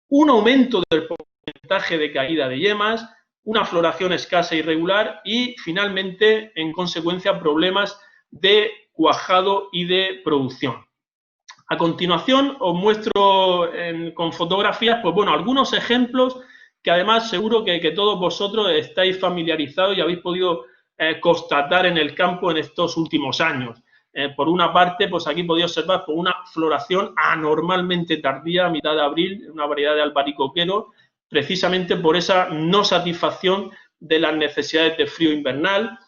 S2: un aumento del porcentaje de caída de yemas, una floración escasa e irregular y, finalmente, en consecuencia, problemas de cuajado y de producción. A continuación, os muestro con fotografías, pues bueno, algunos ejemplos que además seguro que todos vosotros estáis familiarizados y habéis podido constatar en el campo en estos últimos años. Por una parte, pues aquí podéis observar pues, una floración anormalmente tardía a mitad de abril, una variedad de albaricoquero, precisamente por esa no satisfacción de las necesidades de frío invernal.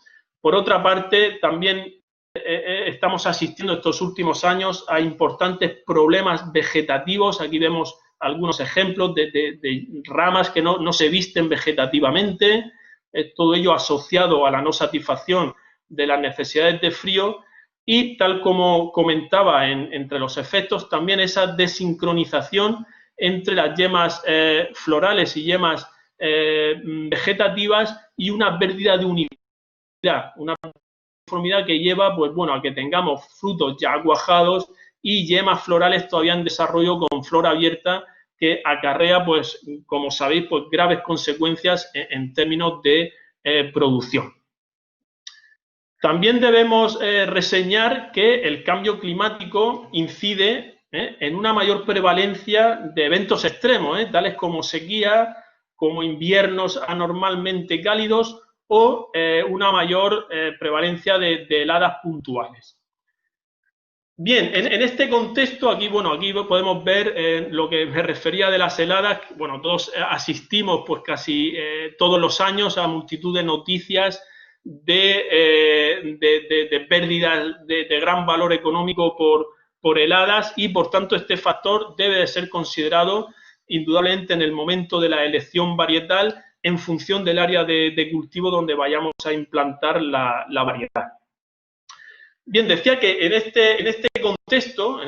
S2: Por otra parte, también estamos asistiendo estos últimos años a importantes problemas vegetativos. Aquí vemos algunos ejemplos de ramas que no se visten vegetativamente, todo ello asociado a la no satisfacción de las necesidades de frío y, tal como comentaba entre los efectos, también esa desincronización entre las yemas florales y yemas vegetativas y una pérdida de uniformidad, una uniformidad que lleva, pues bueno, a que tengamos frutos ya cuajados y yemas florales todavía en desarrollo con flor abierta, que acarrea, pues, como sabéis, pues graves consecuencias en términos de producción. También debemos reseñar que el cambio climático incide en una mayor prevalencia de eventos extremos, tales como sequía, como inviernos anormalmente cálidos o una mayor prevalencia de heladas puntuales. Bien, en este contexto, aquí podemos ver lo que me refería de las heladas. Bueno, todos asistimos pues casi todos los años a multitud de noticias de pérdidas de gran valor económico por heladas y, por tanto, este factor debe de ser considerado indudablemente en el momento de la elección varietal en función del área de cultivo donde vayamos a implantar la variedad. Bien, decía que en este contexto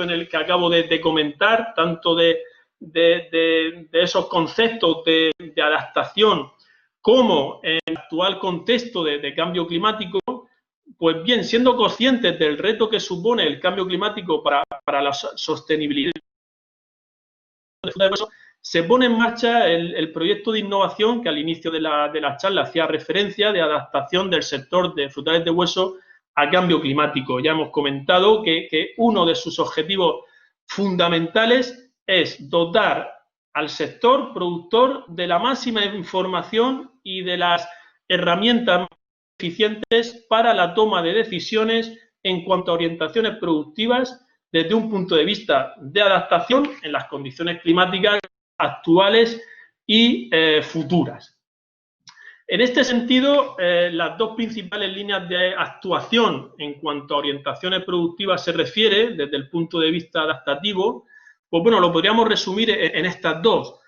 S2: en el que acabo de comentar, tanto de esos conceptos de adaptación como en el actual contexto de cambio climático, pues bien, siendo conscientes del reto que supone el cambio climático para la sostenibilidad, se pone en marcha el proyecto de innovación que al inicio de la charla hacía referencia, de adaptación del sector de frutales de hueso a cambio climático. Ya hemos comentado que uno de sus objetivos fundamentales es dotar al sector productor de la máxima información y de las herramientas eficientes para la toma de decisiones en cuanto a orientaciones productivas desde un punto de vista de adaptación en las condiciones climáticas actuales y futuras. En este sentido, las dos principales líneas de actuación en cuanto a orientaciones productivas se refiere, desde el punto de vista adaptativo, pues bueno, lo podríamos resumir en estas dos.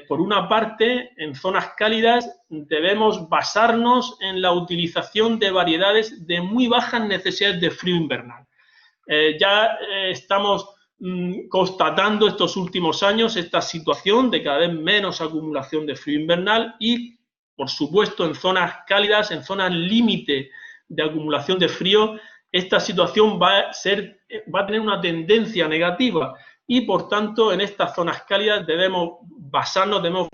S2: Por una parte, en zonas cálidas debemos basarnos en la utilización de variedades de muy bajas necesidades de frío invernal. Ya estamos constatando estos últimos años esta situación de cada vez menos acumulación de frío invernal y, por supuesto, en zonas cálidas, en zonas límite de acumulación de frío, esta situación va a tener una tendencia negativa y, por tanto, en estas zonas cálidas debemos basarnos, debemos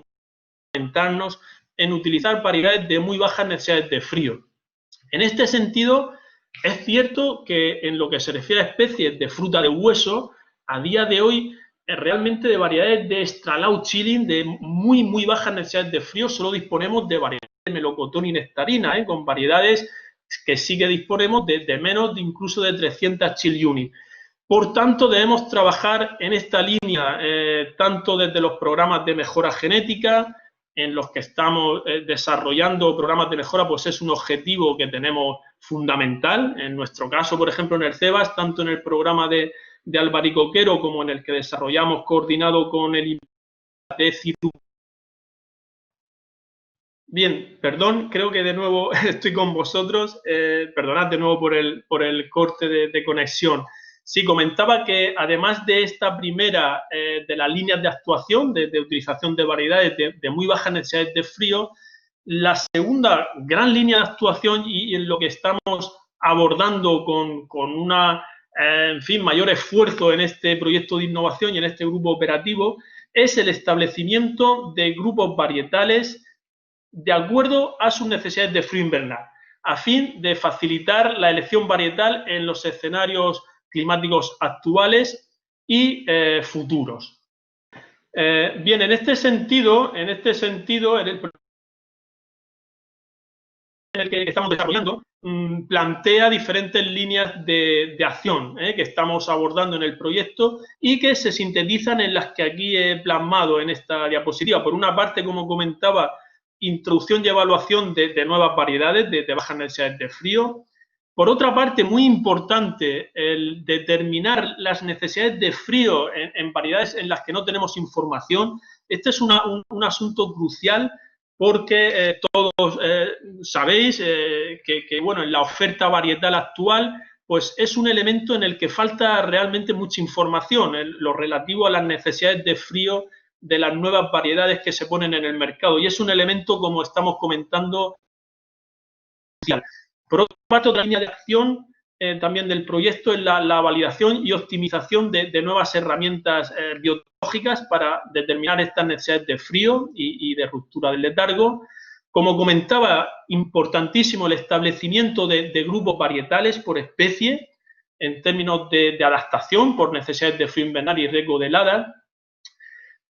S2: orientarnos en utilizar variedades de muy bajas necesidades de frío. En este sentido, es cierto que en lo que se refiere a especies de fruta de hueso, a día de hoy, realmente de variedades de extra low chilling, de muy bajas necesidades de frío, solo disponemos de variedades de melocotón y nectarina, con variedades que sí que disponemos de menos de incluso de 300 chill units. Por tanto, debemos trabajar en esta línea, tanto desde los programas de mejora genética, en los que estamos desarrollando programas de mejora, pues es un objetivo que tenemos fundamental. En nuestro caso, por ejemplo, en el CEBAS, tanto en el programa de albaricoquero como en el que desarrollamos coordinado con el de Citu. Bien, perdón, creo que de nuevo estoy con vosotros. Perdonad de nuevo por el corte de conexión. Sí, comentaba que además de esta primera de las líneas de actuación, de utilización de variedades de muy bajas necesidades de frío, la segunda gran línea de actuación y en lo que estamos abordando con una, en fin, mayor esfuerzo en este proyecto de innovación y en este grupo operativo, es el establecimiento de grupos varietales de acuerdo a sus necesidades de frío invernal, a fin de facilitar la elección varietal en los escenarios climáticos actuales y futuros. Bien, en este sentido, en el que estamos desarrollando, plantea diferentes líneas de acción que estamos abordando en el proyecto y que se sintetizan en las que aquí he plasmado en esta diapositiva. Por una parte, como comentaba, introducción y evaluación de nuevas variedades de bajas necesidades de frío. Por otra parte, muy importante, el determinar las necesidades de frío en variedades en las que no tenemos información. Este es un asunto crucial porque todos sabéis que, bueno, en la oferta varietal actual, pues es un elemento en el que falta realmente mucha información, lo relativo a las necesidades de frío de las nuevas variedades que se ponen en el mercado. Y es un elemento, como estamos comentando, crucial. Por otra parte, otra línea de acción también del proyecto es la validación y optimización de nuevas herramientas biológicas para determinar estas necesidades de frío y de ruptura del letargo. Como comentaba, importantísimo el establecimiento de grupos varietales por especie en términos de adaptación por necesidades de frío invernal y riesgo de heladas.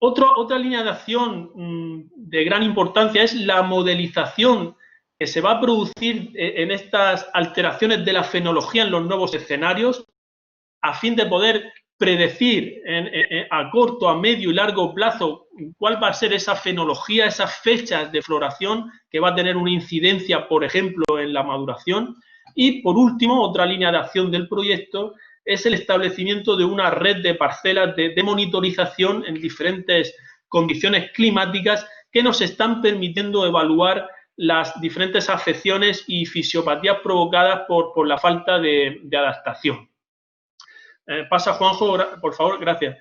S2: Otra línea de acción de gran importancia es la modelización que se va a producir en estas alteraciones de la fenología en los nuevos escenarios, a fin de poder predecir a corto, a medio y largo plazo cuál va a ser esa fenología, esas fechas de floración que va a tener una incidencia, por ejemplo, en la maduración. Y, por último, otra línea de acción del proyecto es el establecimiento de una red de parcelas de monitorización en diferentes condiciones climáticas que nos están permitiendo evaluar las diferentes afecciones y fisiopatías provocadas por la falta de adaptación. Pasa, Juanjo, por favor, gracias.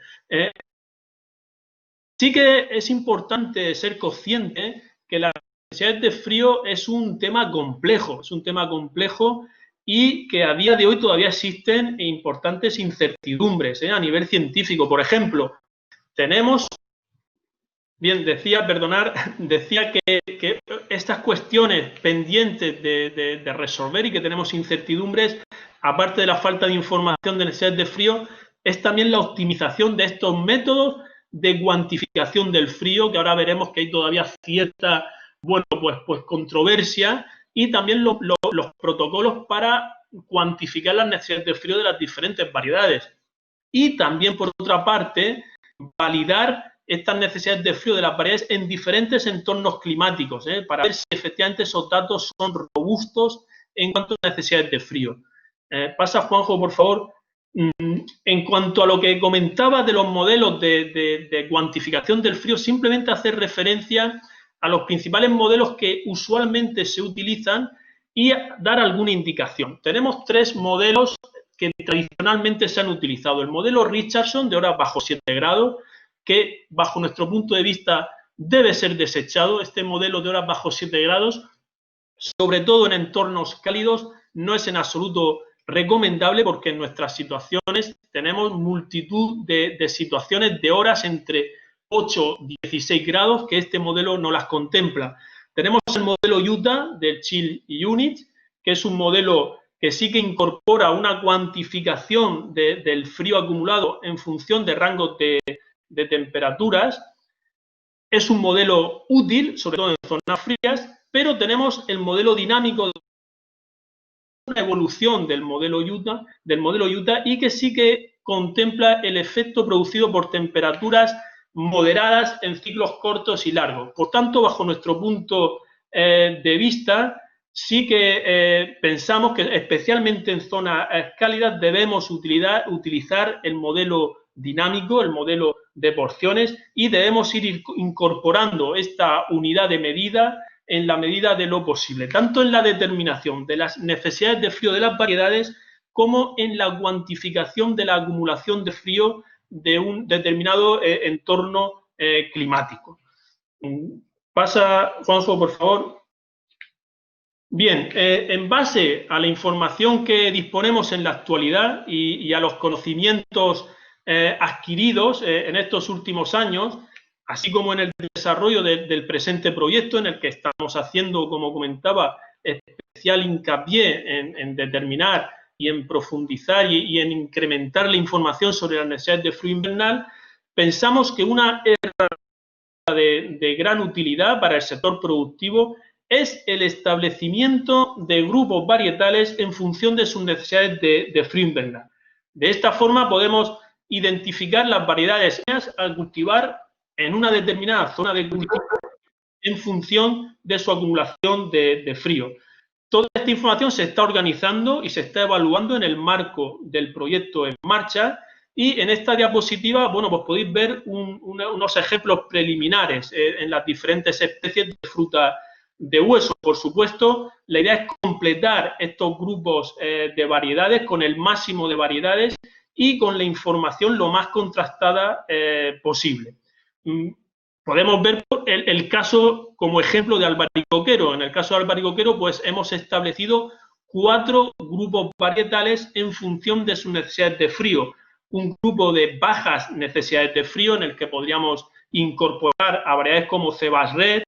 S2: Sí que es importante ser consciente que las necesidades de frío es un tema complejo, y que a día de hoy todavía existen importantes incertidumbres a nivel científico. Por ejemplo, tenemos, bien, decía que estas cuestiones pendientes de resolver y que tenemos incertidumbres, aparte de la falta de información de necesidades de frío, es también la optimización de estos métodos de cuantificación del frío, que ahora veremos que hay todavía cierta, bueno, pues controversia, y también los protocolos para cuantificar las necesidades de frío de las diferentes variedades. Y también, por otra parte, validar estas necesidades de frío de las variedades en diferentes entornos climáticos, para ver si efectivamente esos datos son robustos en cuanto a necesidades de frío. Pasa, Juanjo, por favor. En cuanto a lo que comentaba de los modelos de cuantificación del frío, simplemente hacer referencia a los principales modelos que usualmente se utilizan y dar alguna indicación. Tenemos tres modelos que tradicionalmente se han utilizado. El modelo Richardson de horas bajo 7 grados, que bajo nuestro punto de vista debe ser desechado. Este modelo de horas bajo 7 grados, sobre todo en entornos cálidos, no es en absoluto recomendable, porque en nuestras situaciones tenemos multitud de situaciones de horas entre 8 y 16 grados que este modelo no las contempla. Tenemos el modelo Utah del Chill Unit, que es un modelo que sí que incorpora una cuantificación del frío acumulado en función de rangos de temperaturas. Es un modelo útil, sobre todo en zonas frías, pero tenemos el modelo dinámico, una evolución del modelo Utah, y que sí que contempla el efecto producido por temperaturas moderadas en ciclos cortos y largos. Por tanto, bajo nuestro punto de vista, sí que pensamos que especialmente en zonas cálidas debemos utilizar el modelo dinámico, el modelo de porciones, y debemos ir incorporando esta unidad de medida en la medida de lo posible, tanto en la determinación de las necesidades de frío de las variedades como en la cuantificación de la acumulación de frío de un determinado entorno climático. Pasa, Juanjo, por favor. Bien, en base a la información que disponemos en la actualidad y a los conocimientos adquiridos en estos últimos años, así como en el desarrollo del presente proyecto, en el que estamos haciendo, como comentaba, especial hincapié en determinar y en profundizar y en incrementar la información sobre las necesidades de frío invernal, pensamos que una herramienta de gran utilidad para el sector productivo es el establecimiento de grupos varietales en función de sus necesidades de frío invernal. De esta forma podemos identificar las variedades a cultivar en una determinada zona de cultivo en función de su acumulación de frío. Toda esta información se está organizando y se está evaluando en el marco del proyecto en marcha, Y en esta diapositiva, bueno, pues podéis ver unos ejemplos preliminares en las diferentes especies de fruta de hueso. Por supuesto, la idea es completar estos grupos de variedades con el máximo de variedades y con la información lo más contrastada posible. Podemos ver el caso como ejemplo de albaricoquero. En el caso de albaricoquero, pues hemos establecido 4 grupos varietales en función de sus necesidades de frío. Un grupo de bajas necesidades de frío en el que podríamos incorporar a variedades como cebas red,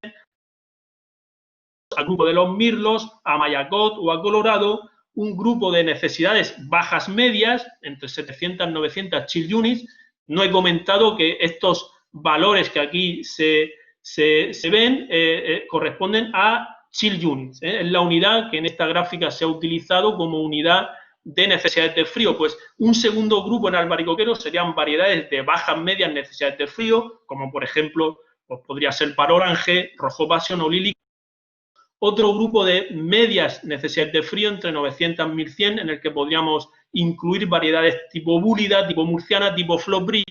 S2: al grupo de los mirlos, a mayacot o a colorado, un grupo de necesidades bajas medias, entre 700 y 900 chill units. No he comentado que estos valores que aquí se ven corresponden a chill units. Es la unidad que en esta gráfica se ha utilizado como unidad de necesidades de frío. Pues un segundo grupo en albaricoquero serían variedades de bajas medias necesidades de frío, como por ejemplo pues podría ser par orange, rojo pasión o lili. Otro grupo de medias necesidades de frío entre 900 y 1100, en el que podríamos incluir variedades tipo búlida, tipo murciana, tipo flor brie.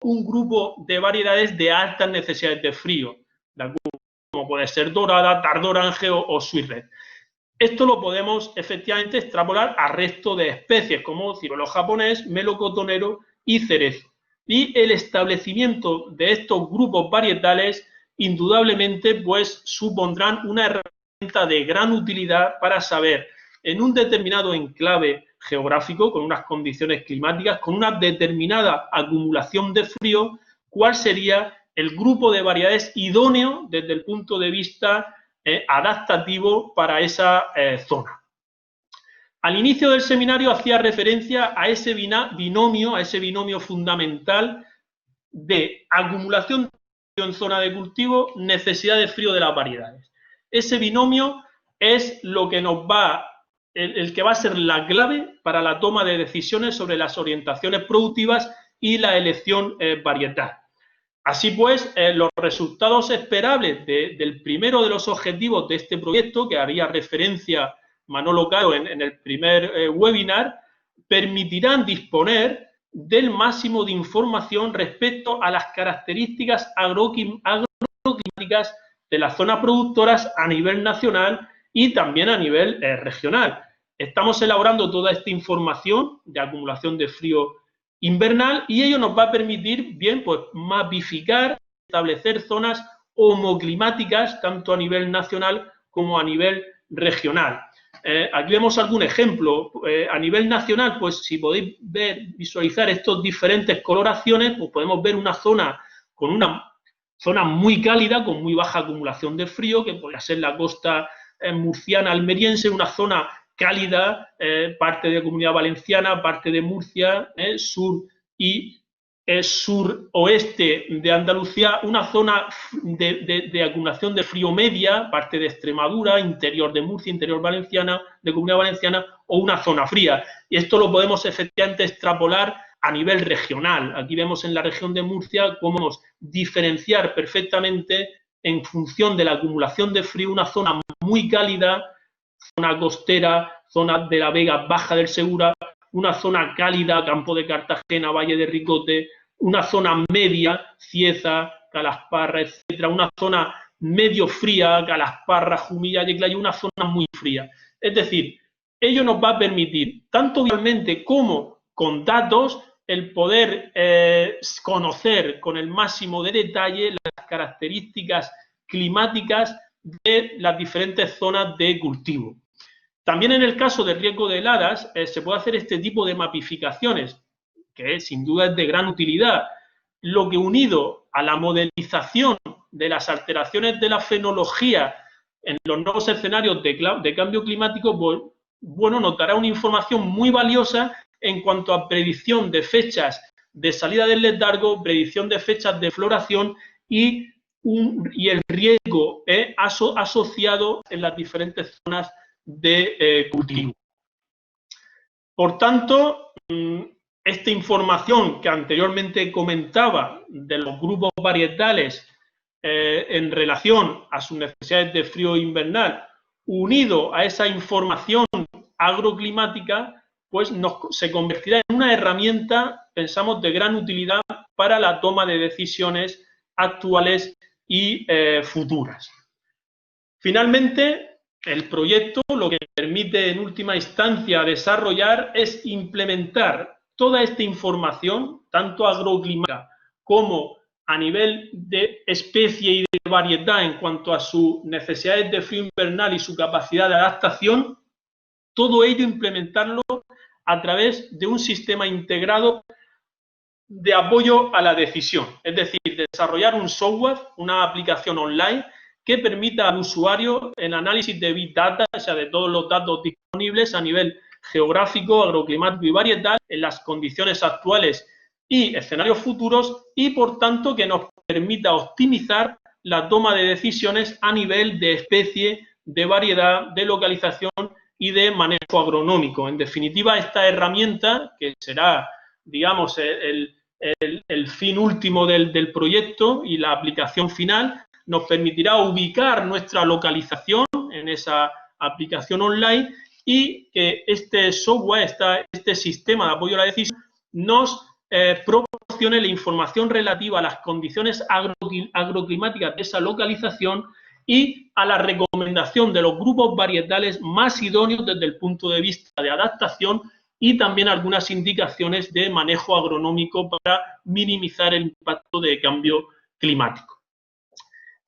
S2: Un grupo de variedades de altas necesidades de frío, como puede ser dorada, tardo orange o sweet red. Esto lo podemos efectivamente extrapolar al resto de especies, como ciruelo japonés, melocotonero y cerezo. Y el establecimiento de estos grupos varietales, indudablemente, pues supondrán una herramienta de gran utilidad para saber en un determinado enclave geográfico, con unas condiciones climáticas, con una determinada acumulación de frío, cuál sería el grupo de variedades idóneo desde el punto de vista adaptativo para esa zona. Al inicio del seminario hacía referencia a ese binomio fundamental de acumulación de frío en zona de cultivo, necesidad de frío de las variedades. Ese binomio es lo que nos va, el que va a ser la clave para la toma de decisiones sobre las orientaciones productivas y la elección varietal. Así pues, los resultados esperables del primero de los objetivos de este proyecto, que haría referencia Manolo Caro en el primer webinar, permitirán disponer del máximo de información respecto a las características agroclimáticas de las zonas productoras a nivel nacional y también a nivel regional. Estamos elaborando toda esta información de acumulación de frío invernal y ello nos va a permitir, bien, pues mapificar, establecer zonas homoclimáticas tanto a nivel nacional como a nivel regional. Aquí vemos algún ejemplo. A nivel nacional, pues si podéis visualizar estas diferentes coloraciones, pues podemos ver una zona con una zona muy cálida, con muy baja acumulación de frío, que podría ser la costa murciana almeriense, una zona cálida, parte de Comunidad Valenciana, parte de Murcia, sur y suroeste de Andalucía, una zona de acumulación de frío media, parte de Extremadura, interior de Murcia, interior valenciana, de Comunidad Valenciana, o una zona fría. Y esto lo podemos efectivamente extrapolar a nivel regional. Aquí vemos en la región de Murcia cómo podemos diferenciar perfectamente en función de la acumulación de frío una zona muy cálida, zona costera, zona de la Vega Baja del Segura, una zona cálida, Campo de Cartagena, Valle de Ricote, una zona media, Cieza, Calasparra, etcétera, una zona medio fría, Calasparra, Jumilla, Yecla, y una zona muy fría. Es decir, ello nos va a permitir, tanto visualmente como con datos, el poder conocer con el máximo de detalle las características climáticas de las diferentes zonas de cultivo. También en el caso del riesgo de heladas se puede hacer este tipo de mapificaciones, que sin duda es de gran utilidad, lo que unido a la modelización de las alteraciones de la fenología en los nuevos escenarios de cambio climático, pues, bueno, nos dará una información muy valiosa en cuanto a predicción de fechas de salida del letargo, predicción de fechas de floración y el riesgo asociado en las diferentes zonas de cultivo. Por tanto, esta información que anteriormente comentaba de los grupos varietales en relación a sus necesidades de frío invernal, unido a esa información agroclimática, pues se convertirá en una herramienta, pensamos, de gran utilidad para la toma de decisiones actuales y futuras. Finalmente, el proyecto lo que permite en última instancia desarrollar es implementar toda esta información, tanto agroclimática como a nivel de especie y de variedad en cuanto a sus necesidades de frío invernal y su capacidad de adaptación, todo ello implementarlo a través de un sistema integrado de apoyo a la decisión, es decir, desarrollar un software, una aplicación online que permita al usuario el análisis de Big Data, o sea, de todos los datos disponibles a nivel geográfico, agroclimático y varietal en las condiciones actuales y escenarios futuros y, por tanto, que nos permita optimizar la toma de decisiones a nivel de especie, de variedad, de localización y de manejo agronómico. En definitiva, esta herramienta, que será, digamos, el fin último del proyecto y la aplicación final, nos permitirá ubicar nuestra localización en esa aplicación online y que este software, este sistema de apoyo a la decisión, nos proporcione la información relativa a las condiciones agroclimáticas de esa localización y a la recomendación de los grupos varietales más idóneos desde el punto de vista de adaptación y también algunas indicaciones de manejo agronómico para minimizar el impacto de cambio climático.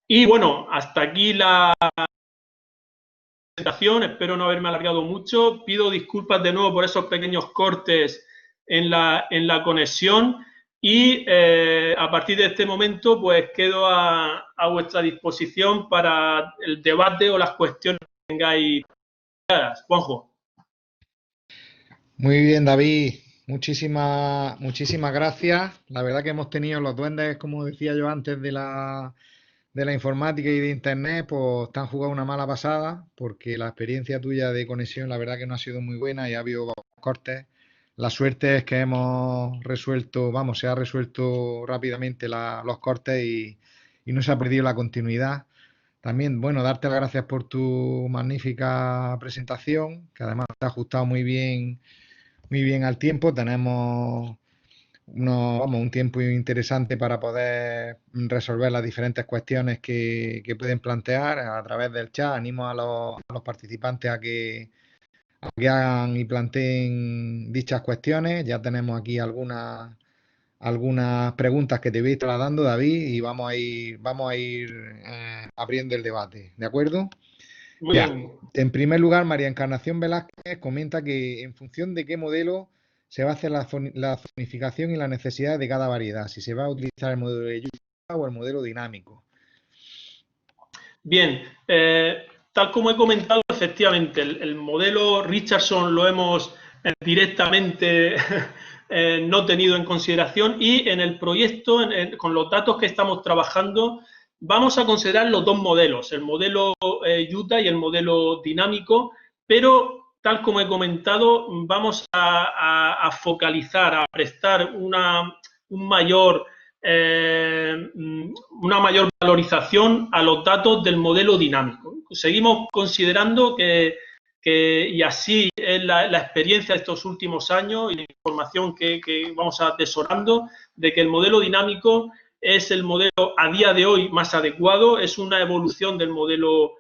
S2: Y bueno, hasta aquí la presentación, espero no haberme alargado mucho, pido disculpas de nuevo por esos pequeños cortes en la conexión y a partir de este momento pues quedo a vuestra disposición para el debate o las cuestiones que tengáis. Juanjo.
S1: Muy bien, David. Muchísimas gracias. La verdad que hemos tenido los duendes, como decía yo antes, de la informática y de internet, pues te han jugado una mala pasada, porque la experiencia tuya de conexión, la verdad que no ha sido muy buena y ha habido cortes. La suerte es que hemos resuelto, vamos, se ha resuelto rápidamente los cortes y no se ha perdido la continuidad. También, bueno, darte las gracias por tu magnífica presentación, que además te ha ajustado muy bien al tiempo. Tenemos un tiempo interesante para poder resolver las diferentes cuestiones que pueden plantear a través del chat. Animo a los participantes a que hagan y planteen dichas cuestiones. Ya tenemos aquí algunas preguntas que te voy trasladando, David, y vamos a ir abriendo el debate. ¿De acuerdo?
S2: Muy bien.
S1: En primer lugar, María Encarnación Velázquez comenta que en función de qué modelo se va a hacer la zonificación y las necesidades de cada variedad, si se va a utilizar el modelo de Utah o el modelo dinámico.
S2: Bien, tal como he comentado, efectivamente, el modelo Richardson lo hemos directamente no tenido en consideración y en el proyecto, con los datos que estamos trabajando, vamos a considerar los dos modelos, el modelo Utah y el modelo dinámico, pero tal como he comentado, vamos a focalizar, a prestar una mayor valorización a los datos del modelo dinámico. Seguimos considerando que y así es la experiencia de estos últimos años y la información que vamos atesorando, de que el modelo dinámico es el modelo a día de hoy más adecuado, es una evolución del modelo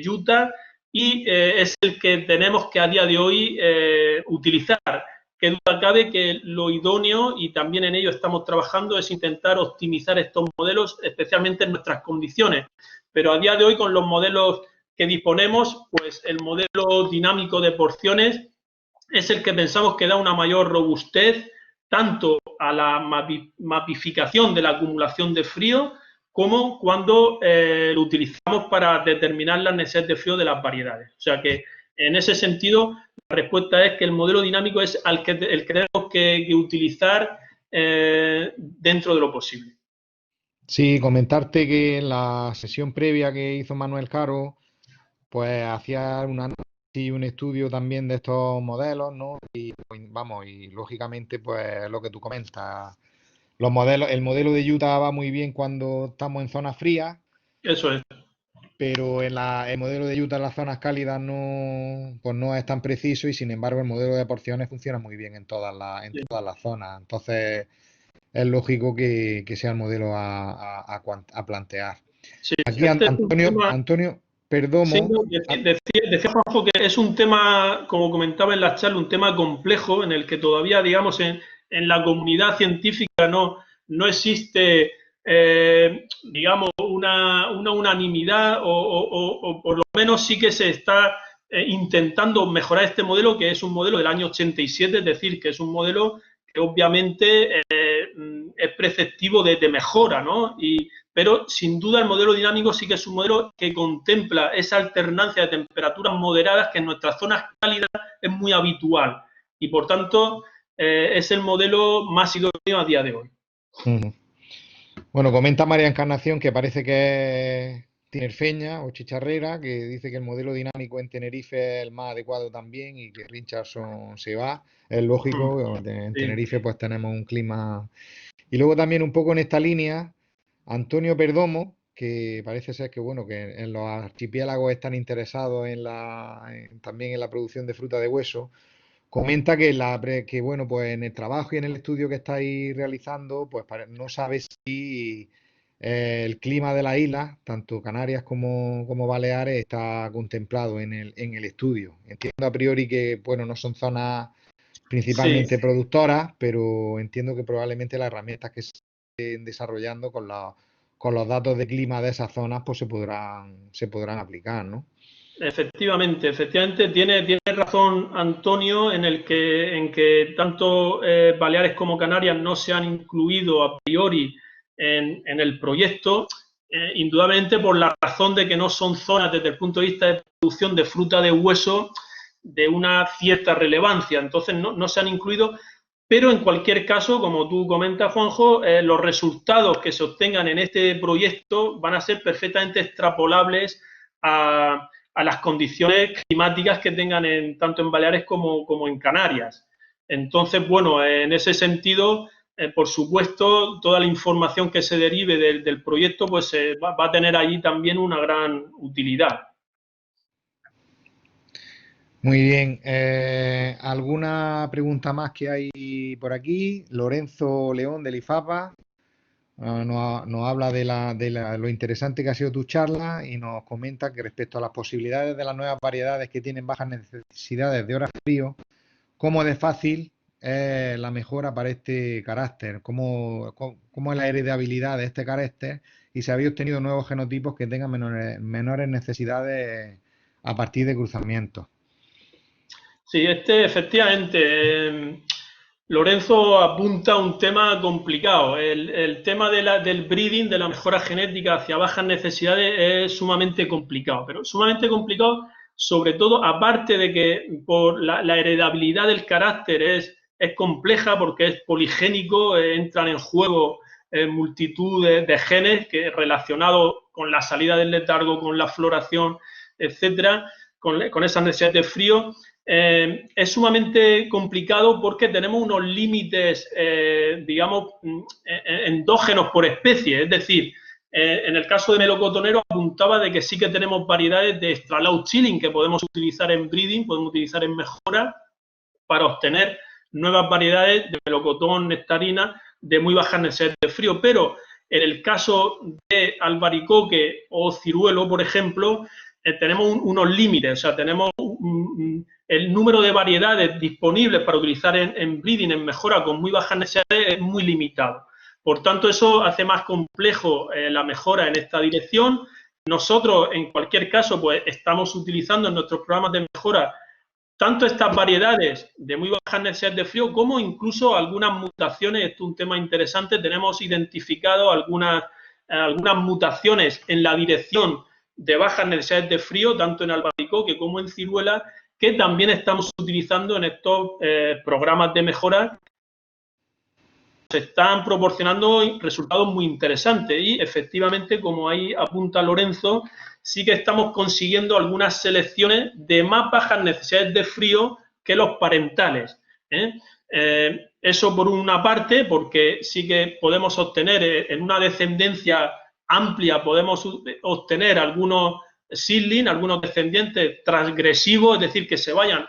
S2: Utah y es el que tenemos que a día de hoy utilizar. Que duda cabe que lo idóneo, y también en ello estamos trabajando, es intentar optimizar estos modelos, especialmente en nuestras condiciones. Pero a día de hoy, con los modelos que disponemos, pues el modelo dinámico de porciones es el que pensamos que da una mayor robustez tanto a la mapificación de la acumulación de frío como cuando lo utilizamos para determinar las necesidades de frío de las variedades. O sea que, en ese sentido, la respuesta es que el modelo dinámico es el que tenemos que utilizar dentro de lo posible.
S1: Sí, comentarte que en la sesión previa que hizo Manuel Caro, pues hacía un análisis y un estudio también de estos modelos, ¿no? Y vamos, y lógicamente, pues lo que tú comentas, el modelo de Utah va muy bien cuando estamos en zonas frías.
S2: Eso es.
S1: pero el modelo de Utah en las zonas cálidas no, pues no es tan preciso y sin embargo el modelo de porciones funciona muy bien en en
S2: Sí,
S1: todas las zonas. Entonces es lógico que sea el modelo a plantear.
S2: sí,
S1: Aquí
S2: este es un tema.
S1: Antonio
S2: Sí,
S1: Perdomo,
S2: no, decía Juanjo que es un tema, como comentaba en la charla, un tema complejo en el que todavía, digamos, en la comunidad científica no existe, digamos, una unanimidad o por lo menos sí que se está intentando mejorar este modelo, que es un modelo del año 87, es decir, que es un modelo que obviamente es preceptivo de mejora, ¿no? Pero sin duda el modelo dinámico sí que es un modelo que contempla esa alternancia de temperaturas moderadas que en nuestras zonas cálidas es muy habitual y por tanto es el modelo más idóneo a día de hoy.
S1: ujú. Bueno, comenta María Encarnación que parece que es tinerfeña o chicharrera, que dice que el modelo dinámico en Tenerife es el más adecuado también y que Richardson se va. Es lógico, en
S2: Sí,
S1: Tenerife pues tenemos un clima. Y luego también un poco en esta línea, Antonio Perdomo, que parece ser que bueno, que en los archipiélagos están interesados también en la producción de fruta de hueso. Comenta que bueno, pues en el trabajo y en el estudio que estáis realizando, pues no sabe si el clima de la isla, tanto Canarias como Baleares, está contemplado en el estudio. Entiendo a priori que, bueno, no son zonas
S2: sí,
S1: principalmente productoras, pero entiendo que probablemente las herramientas que se estén desarrollando con los datos de clima de esas zonas, pues se podrán aplicar, ¿no?
S2: efectivamente, tiene razón Antonio en que tanto Baleares como Canarias no se han incluido a priori en el proyecto, indudablemente por la razón de que no son zonas desde el punto de vista de producción de fruta de hueso de una cierta relevancia, entonces no se han incluido, pero en cualquier caso, como tú comentas, Juanjo, los resultados que se obtengan en este proyecto van a ser perfectamente extrapolables a las condiciones climáticas que tengan tanto en Baleares como en Canarias. Entonces, bueno, en ese sentido, por supuesto, toda la información que se derive del proyecto pues va a tener allí también una gran utilidad.
S1: Muy bien. ¿Alguna pregunta más que hay por aquí? Lorenzo León del IFAPA nos habla lo interesante que ha sido tu charla y nos comenta que respecto a las posibilidades de las nuevas variedades que tienen bajas necesidades de horas frío, ¿cómo de fácil es la mejora para este carácter? ¿Cómo es la heredabilidad de este carácter? Y si habéis obtenido nuevos genotipos que tengan menores necesidades a partir de cruzamientos.
S2: Sí, efectivamente, Lorenzo apunta a un tema complicado. El tema del breeding, de la mejora genética hacia bajas necesidades, es sumamente complicado, pero sumamente complicado, sobre todo, aparte de que por la heredabilidad del carácter es compleja porque es poligénico, entran en juego multitud de genes que relacionados con la salida del letargo, con la floración, etcétera, con esas necesidades de frío. Es sumamente complicado porque tenemos unos límites, digamos, endógenos por especie. Es decir, en el caso de melocotonero apuntaba de que sí que tenemos variedades de extra low chilling que podemos utilizar en breeding, podemos utilizar en mejora para obtener nuevas variedades de melocotón, nectarina, de muy bajas necesidades de frío. Pero en el caso de albaricoque o ciruelo, por ejemplo, tenemos unos límites, o sea, tenemos el número de variedades disponibles para utilizar en breeding, en mejora con muy bajas necesidades, es muy limitado. Por tanto, eso hace más complejo la mejora en esta dirección. Nosotros, en cualquier caso, pues estamos utilizando en nuestros programas de mejora tanto estas variedades de muy bajas necesidades de frío como incluso algunas mutaciones. Esto es un tema interesante. Tenemos identificado algunas mutaciones en la dirección de bajas necesidades de frío, tanto en albaricoque como en ciruela, que también estamos utilizando en estos programas de mejora. Se están proporcionando resultados muy interesantes y efectivamente, como ahí apunta Lorenzo, sí que estamos consiguiendo algunas selecciones de más bajas necesidades de frío que los parentales. Eso por una parte, porque sí que podemos obtener en una descendencia amplia, podemos obtener algunos seedling, algunos descendientes transgresivos, es decir, que se vayan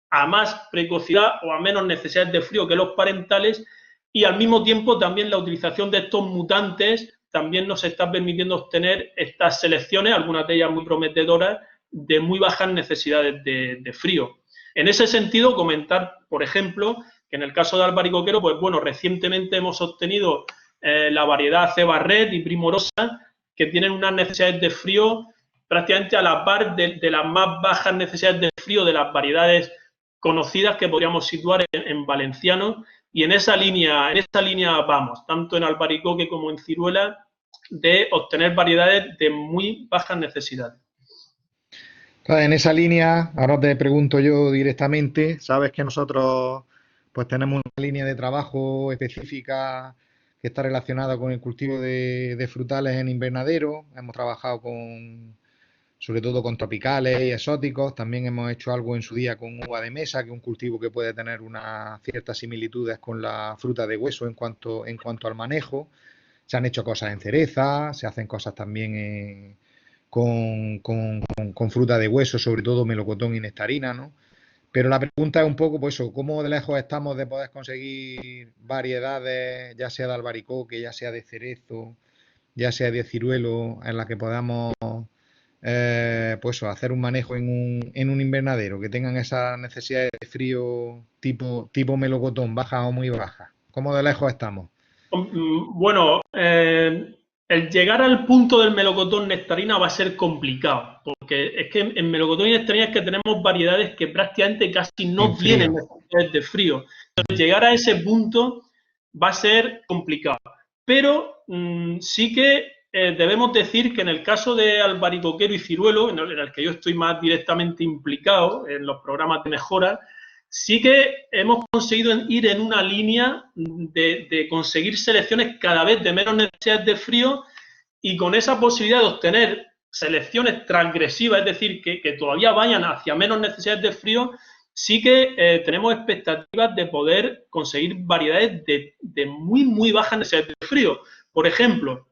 S2: a más precocidad o a menos necesidades de frío que los parentales, y al mismo tiempo también la utilización de estos mutantes también nos está permitiendo obtener estas selecciones, algunas de ellas muy prometedoras, de muy bajas necesidades de frío. En ese sentido, comentar, por ejemplo, que en el caso de albaricoquero, pues bueno, recientemente hemos obtenido la variedad Ceba Red y Primorosa, que tienen unas necesidades de frío prácticamente a la par de las más bajas necesidades de frío de las variedades conocidas que podríamos situar en valenciano, y en esa línea vamos, tanto en albaricoque como en ciruela, de obtener variedades de muy bajas necesidades.
S1: Entonces, en esa línea, ahora te pregunto yo directamente, sabes que nosotros pues tenemos una línea de trabajo específica que está relacionada con el cultivo de frutales en invernadero. Hemos trabajado sobre todo con tropicales y exóticos. También hemos hecho algo en su día con uva de mesa, que es un cultivo que puede tener unas ciertas similitudes con la fruta de hueso en cuanto al manejo. Se han hecho cosas en cereza, se hacen cosas también con fruta de hueso, sobre todo melocotón y nectarina, ¿no? Pero la pregunta es un poco, pues eso, ¿cómo de lejos estamos de poder conseguir variedades, ya sea de albaricoque, ya sea de cerezo, ya sea de ciruelo, en las que podamos pues hacer un manejo en un invernadero, que tengan esas necesidades de frío tipo melocotón, bajas o muy bajas? ¿Cómo de lejos estamos?
S2: Bueno, el llegar al punto del melocotón nectarina va a ser complicado, porque es que en melocotón y nectarina es que tenemos variedades que prácticamente casi no
S1: En
S2: tienen
S1: frío.
S2: necesidades de frío. Entonces, llegar a ese punto va a ser complicado. Pero sí que debemos decir que en el caso de albaricoquero y ciruelo, en el que yo estoy más directamente implicado en los programas de mejora, sí que hemos conseguido ir en una línea de conseguir selecciones cada vez de menos necesidades de frío, y con esa posibilidad de obtener selecciones transgresivas, es decir, que todavía vayan hacia menos necesidades de frío, sí que tenemos expectativas de poder conseguir variedades de muy, muy bajas necesidades de frío. Por ejemplo,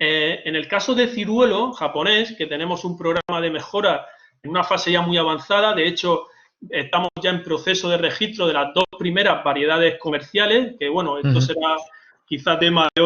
S2: en el caso de ciruelo japonés, que tenemos un programa de mejora en una fase ya muy avanzada, de hecho, estamos ya en proceso de registro de las dos primeras variedades comerciales, que bueno, esto será quizá tema de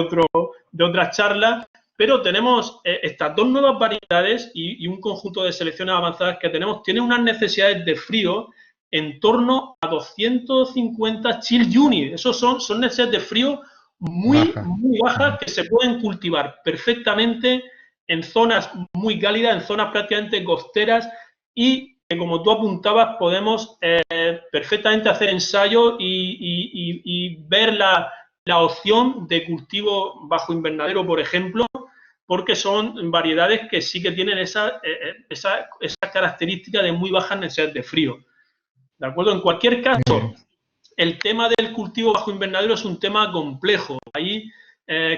S2: otras charlas, pero tenemos estas dos nuevas variedades y un conjunto de selecciones avanzadas que tenemos, tienen unas necesidades de frío en torno a 250 chill units. Esos son necesidades de frío muy,
S1: Baja.
S2: muy bajas que se pueden cultivar perfectamente en zonas muy cálidas, en zonas prácticamente costeras, y que, como tú apuntabas, podemos perfectamente hacer ensayos y ver la opción de cultivo bajo invernadero, por ejemplo, porque son variedades que sí que tienen esa característica de muy bajas necesidades de frío. ¿De acuerdo? En cualquier caso, el tema del cultivo bajo invernadero es un tema complejo. Ahí,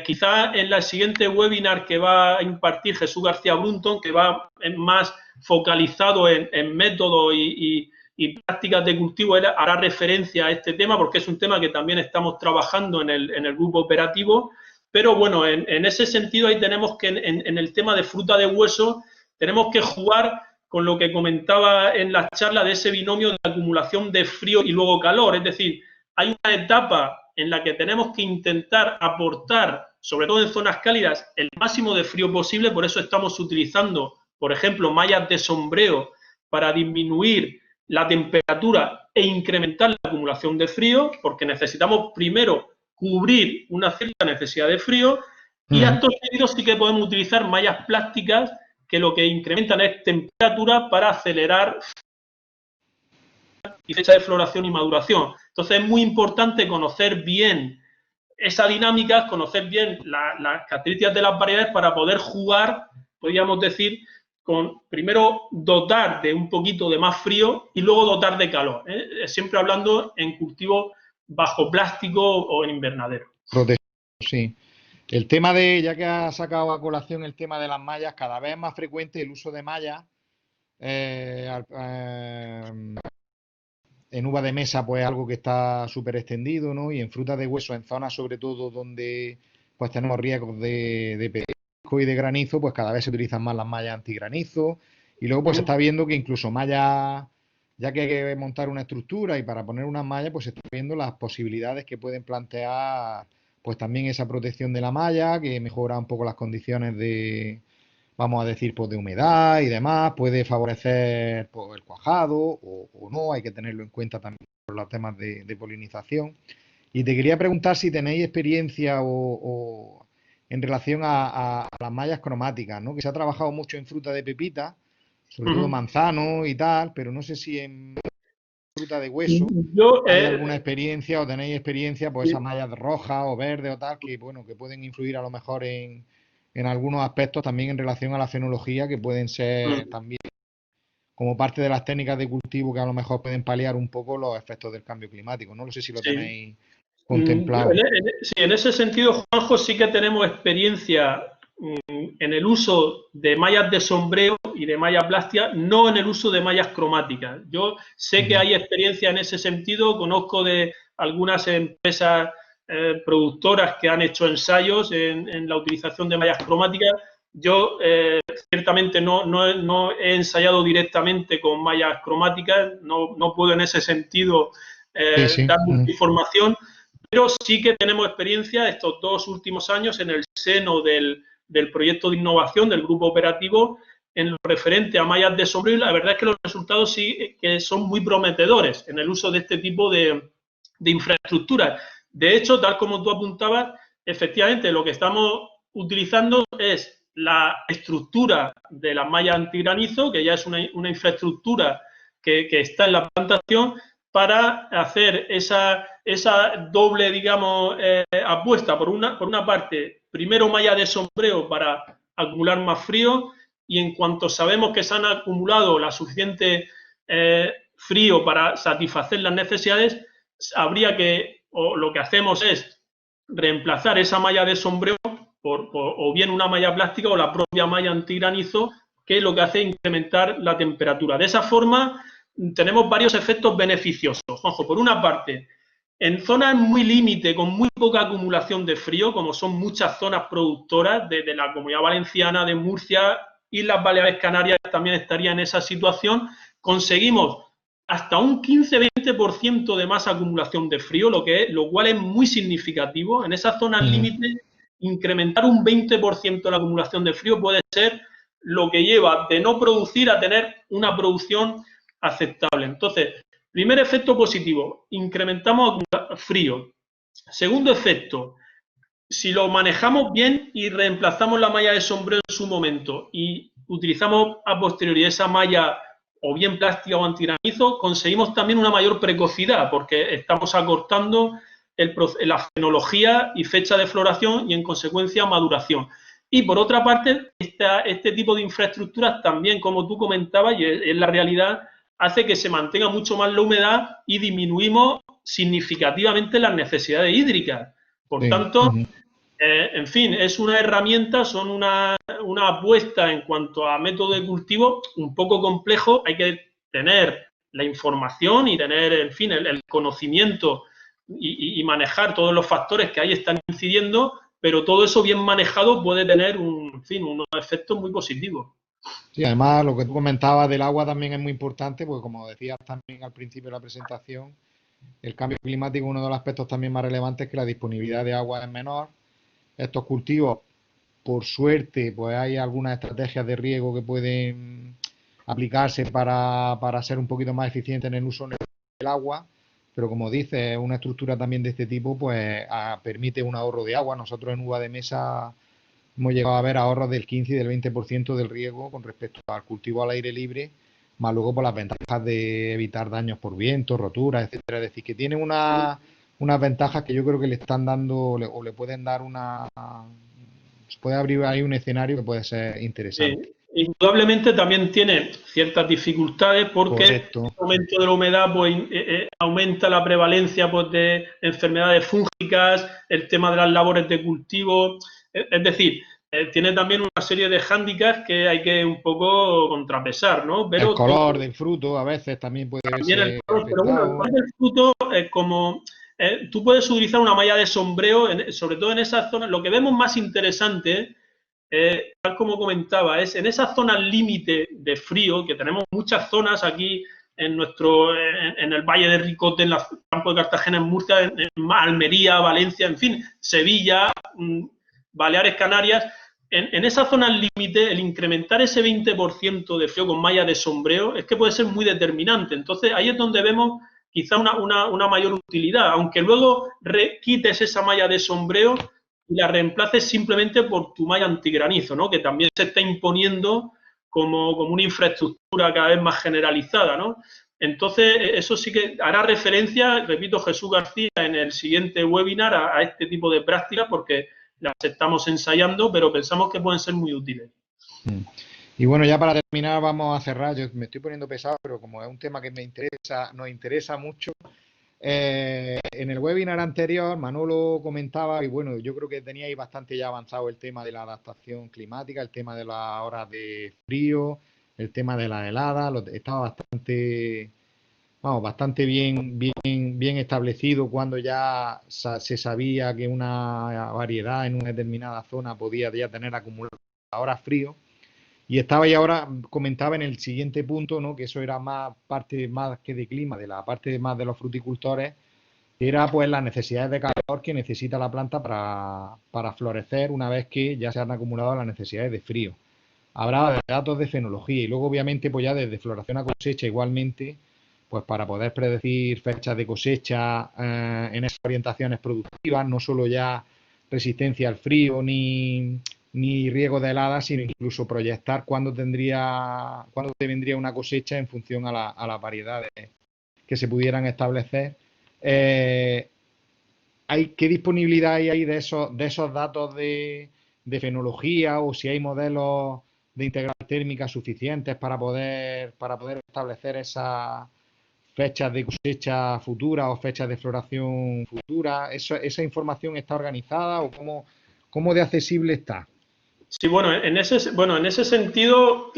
S2: quizás en la siguiente webinar que va a impartir Jesús García Brunton, que va más focalizado en métodos y prácticas de cultivo, él hará referencia a este tema, porque es un tema que también estamos trabajando en el grupo operativo. Pero bueno, en ese sentido, ahí tenemos que, en el tema de fruta de hueso, tenemos que jugar con lo que comentaba en la charla de ese binomio de acumulación de frío y luego calor. Es decir, hay una etapa en la que tenemos que intentar aportar, sobre todo en zonas cálidas, el máximo de frío posible. Por eso estamos utilizando, por ejemplo, mallas de sombreo para disminuir la temperatura e incrementar la acumulación de frío, porque necesitamos primero cubrir una cierta necesidad de frío, y acto seguido sí que podemos utilizar mallas plásticas que lo que incrementan es temperatura para acelerar y fecha de floración y maduración. Entonces es muy importante conocer bien esa dinámica, conocer bien las características de las variedades para poder jugar, podríamos decir, con primero dotar de un poquito de más frío y luego dotar de calor. Siempre hablando en cultivo bajo plástico o en invernadero.
S1: Protegido, sí. El tema ya que has sacado a colación el tema de las mallas, cada vez es más frecuente el uso de mallas. En uva de mesa, pues algo que está súper extendido, ¿no? Y en frutas de hueso, en zonas sobre todo donde pues tenemos riesgos de y de granizo, pues cada vez se utilizan más las mallas antigranizo. Y luego pues se está viendo que incluso mallas, ya que hay que montar una estructura y para poner unas mallas, pues se está viendo las posibilidades que pueden plantear, pues también esa protección de la malla, que mejora un poco las condiciones de, vamos a decir, pues de humedad y demás, puede favorecer pues, el cuajado o no, hay que tenerlo en cuenta también por los temas de polinización. Y te quería preguntar si tenéis experiencia o en relación a las mallas cromáticas, ¿no? Que se ha trabajado mucho en fruta de pepita, sobre todo manzano y tal, pero no sé si en fruta de hueso
S2: Yo,
S1: hay alguna experiencia o tenéis experiencia, pues esas mallas rojas o verdes o tal, que bueno, que pueden influir a lo mejor en algunos aspectos también en relación a la fenología, que pueden ser también como parte de las técnicas de cultivo que a lo mejor pueden paliar un poco los efectos del cambio climático. No lo sé si lo
S2: sí.
S1: tenéis contemplado.
S2: Sí, en ese sentido, Juanjo, sí que tenemos experiencia en el uso de mallas de sombreo y de malla plástica, no en el uso de mallas cromáticas. Yo sé que hay experiencia en ese sentido, conozco de algunas empresas productoras que han hecho ensayos en la utilización de mallas cromáticas. Yo ciertamente no he ensayado directamente con mallas cromáticas, no puedo en ese sentido dar mucha información, pero sí que tenemos experiencia estos 2 últimos años en el seno del proyecto de innovación del grupo operativo en lo referente a mallas de sombrero, y la verdad es que los resultados sí que son muy prometedores en el uso de este tipo de infraestructuras. De hecho, tal como tú apuntabas, efectivamente lo que estamos utilizando es la estructura de las mallas antigranizo, que ya es una infraestructura que está en la plantación, para hacer esa doble, digamos, apuesta. Por una parte, primero malla de sombreo para acumular más frío, y en cuanto sabemos que se han acumulado la suficiente frío para satisfacer las necesidades, habría que, o lo que hacemos es reemplazar esa malla de sombreo por o bien una malla plástica o la propia malla antigranizo, que lo que hace es incrementar la temperatura. De esa forma, tenemos varios efectos beneficiosos. Ojo, por una parte, en zonas muy límite, con muy poca acumulación de frío, como son muchas zonas productoras de la Comunidad Valenciana, de Murcia, y las Baleares Canarias también estarían en esa situación, conseguimos hasta un 15-20% de más acumulación de frío, lo cual es muy significativo. En esas zonas límites, incrementar un 20% la acumulación de frío puede ser lo que lleva de no producir a tener una producción aceptable. Entonces, primer efecto positivo, incrementamos frío. Segundo efecto, si lo manejamos bien y reemplazamos la malla de sombrero en su momento y utilizamos a posteriori esa malla o bien plástica o antigranizo, conseguimos también una mayor precocidad, porque estamos acortando la fenología y fecha de floración y, en consecuencia, maduración. Y, por otra parte, este tipo de infraestructuras también, como tú comentabas, y es la realidad, hace que se mantenga mucho más la humedad y disminuimos significativamente las necesidades hídricas. Por tanto, en fin, es una herramienta, son una apuesta en cuanto a método de cultivo un poco complejo. Hay que tener la información y tener, en fin, el conocimiento y manejar todos los factores que ahí están incidiendo, pero todo eso bien manejado puede tener en fin, unos efectos muy positivos.
S1: Sí, además lo que tú comentabas del agua también es muy importante, porque como decías también al principio de la presentación, el cambio climático, uno de los aspectos también más relevantes es que la disponibilidad de agua es menor. Estos cultivos, por suerte, pues hay algunas estrategias de riego que pueden aplicarse para ser un poquito más eficientes en el uso del agua, pero como dices, una estructura también de este tipo pues permite un ahorro de agua. Nosotros en uva de mesa hemos llegado a ver ahorros del 15 y del 20% del riego con respecto al cultivo al aire libre, más luego por las ventajas de evitar daños por viento, roturas, etcétera. Es decir, que tiene unas ventajas que yo creo que le están dando o le pueden dar se puede abrir ahí un escenario que puede ser interesante.
S2: Indudablemente también tiene ciertas dificultades porque
S1: Correcto.
S2: el aumento de la humedad pues, aumenta la prevalencia pues, de enfermedades fúngicas, el tema de las labores de cultivo, es decir, tiene también una serie de hándicaps que hay que un poco contrapesar, ¿no?
S1: El
S2: Pero
S1: color del fruto a veces también puede
S2: también el
S1: verse
S2: color, pero bueno, el
S1: afectado.
S2: color del fruto, como tú puedes utilizar una malla de sombreo, sobre todo en esas zonas, lo que vemos más interesante tal como comentaba, es en esas zonas límite de frío, que tenemos muchas zonas aquí en el Valle de Ricote, en el campo de Cartagena, en Murcia, en Almería, Valencia, en fin, Sevilla, Baleares, Canarias. En esas zonas límite, el incrementar ese 20% de frío con malla de sombreo es que puede ser muy determinante. Entonces, ahí es donde vemos quizá una mayor utilidad, aunque luego quites esa malla de sombreo y la reemplaces simplemente por tu malla antigranizo, ¿no? Que también se está imponiendo como una infraestructura cada vez más generalizada, ¿no? Entonces, eso sí que hará referencia, repito, Jesús García, en el siguiente webinar a este tipo de prácticas, porque las estamos ensayando, pero pensamos que pueden ser muy útiles.
S1: Y bueno, ya para terminar vamos a cerrar. Yo me estoy poniendo pesado, pero como es un tema que nos interesa mucho. En el webinar anterior, Manolo comentaba, y bueno, yo creo que teníais bastante ya avanzado el tema de la adaptación climática, el tema de las horas de frío, el tema de las heladas, estaba bastante bien establecido cuando ya se sabía que una variedad en una determinada zona podía ya tener acumuladas horas frío. Y estaba y ahora comentaba en el siguiente punto, ¿no? Que eso era más parte más que de clima, de la parte más de los fruticultores, que era pues las necesidades de calor que necesita la planta para florecer una vez que ya se han acumulado las necesidades de frío. Habrá de datos de fenología y luego obviamente pues ya desde floración a cosecha igualmente, pues para poder predecir fechas de cosecha en esas orientaciones productivas, no solo ya resistencia al frío ni riego de heladas, sino incluso proyectar cuándo te vendría una cosecha en función a las variedades que se pudieran establecer. Eh, ¿Qué disponibilidad hay de esos datos de fenología o si hay modelos de integral térmica suficientes para poder establecer esas fechas de cosecha futura o fechas de floración futura? ¿Esa información está organizada o cómo de accesible está?
S2: Sí, bueno, en ese sentido,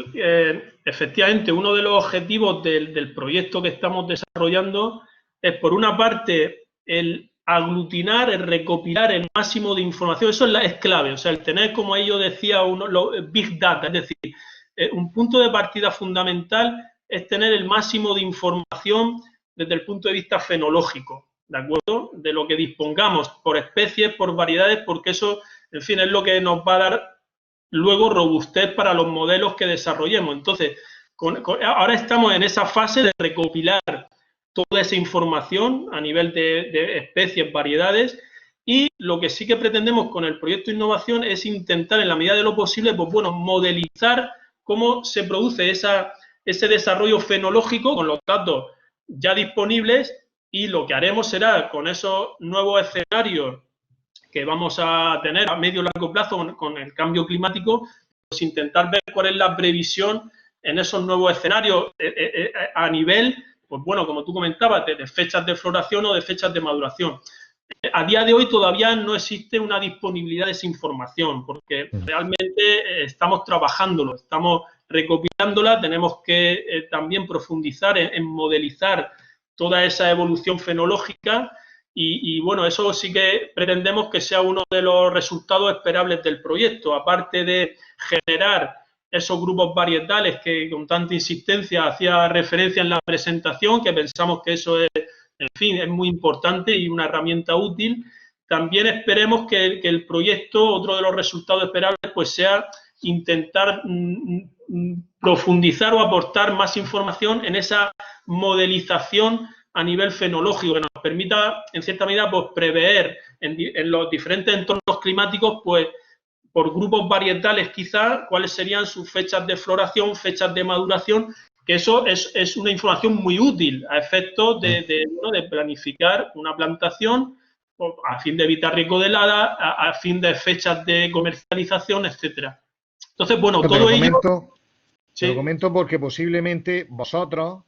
S2: efectivamente, uno de los objetivos del proyecto que estamos desarrollando es, por una parte, el aglutinar, el recopilar el máximo de información. Eso es clave, o sea, el tener, como ello decía, big data, es decir, un punto de partida fundamental es tener el máximo de información desde el punto de vista fenológico, ¿de acuerdo? De lo que dispongamos por especies, por variedades, porque eso, en fin, es lo que nos va a dar luego robustez para los modelos que desarrollemos. Entonces, ahora estamos en esa fase de recopilar toda esa información a nivel de especies, variedades, y lo que sí que pretendemos con el proyecto de innovación es intentar, en la medida de lo posible, pues bueno, modelizar cómo se produce ese desarrollo fenológico con los datos ya disponibles, y lo que haremos será, con esos nuevos escenarios que vamos a tener a medio y largo plazo con el cambio climático, pues intentar ver cuál es la previsión en esos nuevos escenarios a nivel, pues bueno, como tú comentabas, de fechas de floración o de fechas de maduración. A día de hoy todavía no existe una disponibilidad de esa información, porque realmente estamos trabajándolo, estamos recopilándola, tenemos que también profundizar en modelizar toda esa evolución fenológica. Y bueno, eso sí que pretendemos que sea uno de los resultados esperables del proyecto, aparte de generar esos grupos varietales que con tanta insistencia hacía referencia en la presentación, que pensamos que eso es, en fin, es muy importante y una herramienta útil. También esperemos que el proyecto, otro de los resultados esperables, pues sea intentar profundizar o aportar más información en esa modelización a nivel fenológico, que nos permita, en cierta medida, pues prever en los diferentes entornos climáticos, pues por grupos varietales quizás, cuáles serían sus fechas de floración, fechas de maduración, que eso es una información muy útil a efectos de planificar una plantación a fin de evitar riesgo de helada, a fin de fechas de comercialización, etcétera. Entonces, bueno,
S1: Te
S2: todo
S1: lo
S2: ello...
S1: comento, te lo
S2: Sí.
S1: comento porque posiblemente vosotros,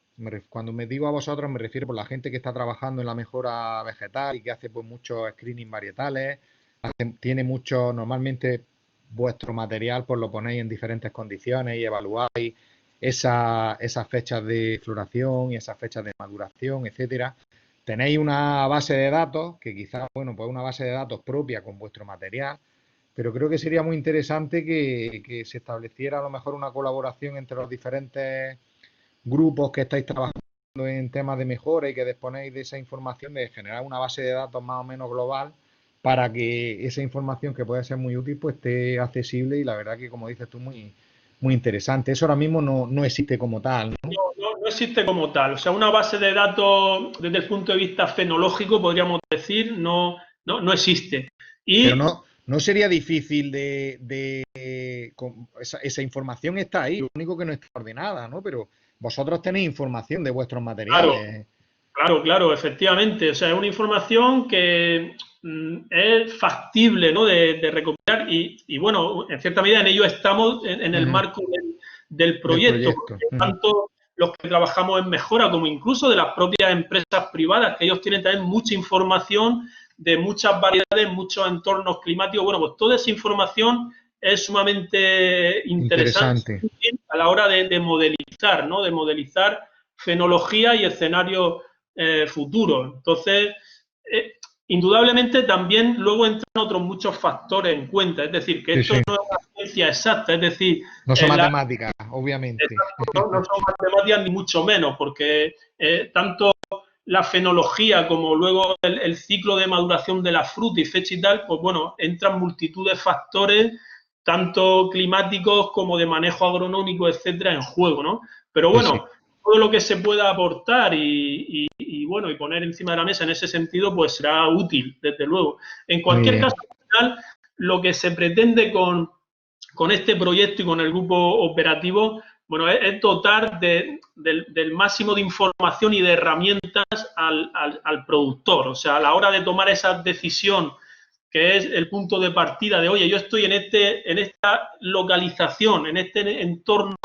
S1: cuando me digo a vosotros me refiero por la gente que está trabajando en la mejora vegetal y que hace pues muchos screening varietales, tiene mucho, normalmente vuestro material pues lo ponéis en diferentes condiciones y evaluáis esas fechas de floración y esas fechas de maduración, etcétera. Tenéis una base de datos que quizás, bueno, pues una base de datos propia con vuestro material, pero creo que sería muy interesante que se estableciera a lo mejor una colaboración entre los diferentes grupos que estáis trabajando en temas de mejora y que disponéis de esa información, de generar una base de datos más o menos global para que esa información que puede ser muy útil pues esté accesible y la verdad que como dices tú muy interesante. Eso ahora mismo no existe como tal, ¿no?
S2: No existe como tal. O sea, una base de datos desde el punto de vista fenológico, podríamos decir, no existe.
S1: Pero
S2: Y
S1: no sería difícil esa información está ahí, lo único que no está ordenada, ¿no? Pero vosotros tenéis información de vuestros
S2: claro,
S1: materiales.
S2: claro, efectivamente. O sea, es una información que es factible, ¿no? de recopilar y, bueno, en cierta medida en ello estamos en el
S1: Ujú.
S2: marco del
S1: Del
S2: proyecto,
S1: proyecto.
S2: porque
S1: Ujú.
S2: tanto los que trabajamos en mejora como incluso de las propias empresas privadas, que ellos tienen también mucha información de muchas variedades, muchos entornos climáticos. Bueno, pues toda esa información es sumamente interesante
S1: Interesante.
S2: a la hora de modelizar, ¿no? De modelizar fenología y escenarios futuros. Entonces, indudablemente también luego entran otros muchos factores en cuenta, es decir, que
S1: Sí,
S2: esto
S1: sí.
S2: no es una ciencia exacta, es decir,
S1: No son
S2: la,
S1: matemáticas, obviamente.
S2: no son matemáticas ni mucho menos, porque tanto la fenología como luego el ciclo de maduración de la fruta y fecha y tal, pues bueno, entran multitud de factores, tanto climáticos como de manejo agronómico, etcétera, en juego, ¿no? Pero
S1: Sí, sí.
S2: bueno, todo lo que se pueda aportar y bueno, y poner encima de la mesa en ese sentido, pues será útil, desde luego. En
S1: Muy
S2: cualquier
S1: bien.
S2: caso, al final, lo que se pretende con este proyecto y con el grupo operativo, bueno, es dotar del máximo de información y de herramientas al productor. O sea, a la hora de tomar esa decisión, que es el punto de partida de, oye, yo estoy en esta localización, en este entorno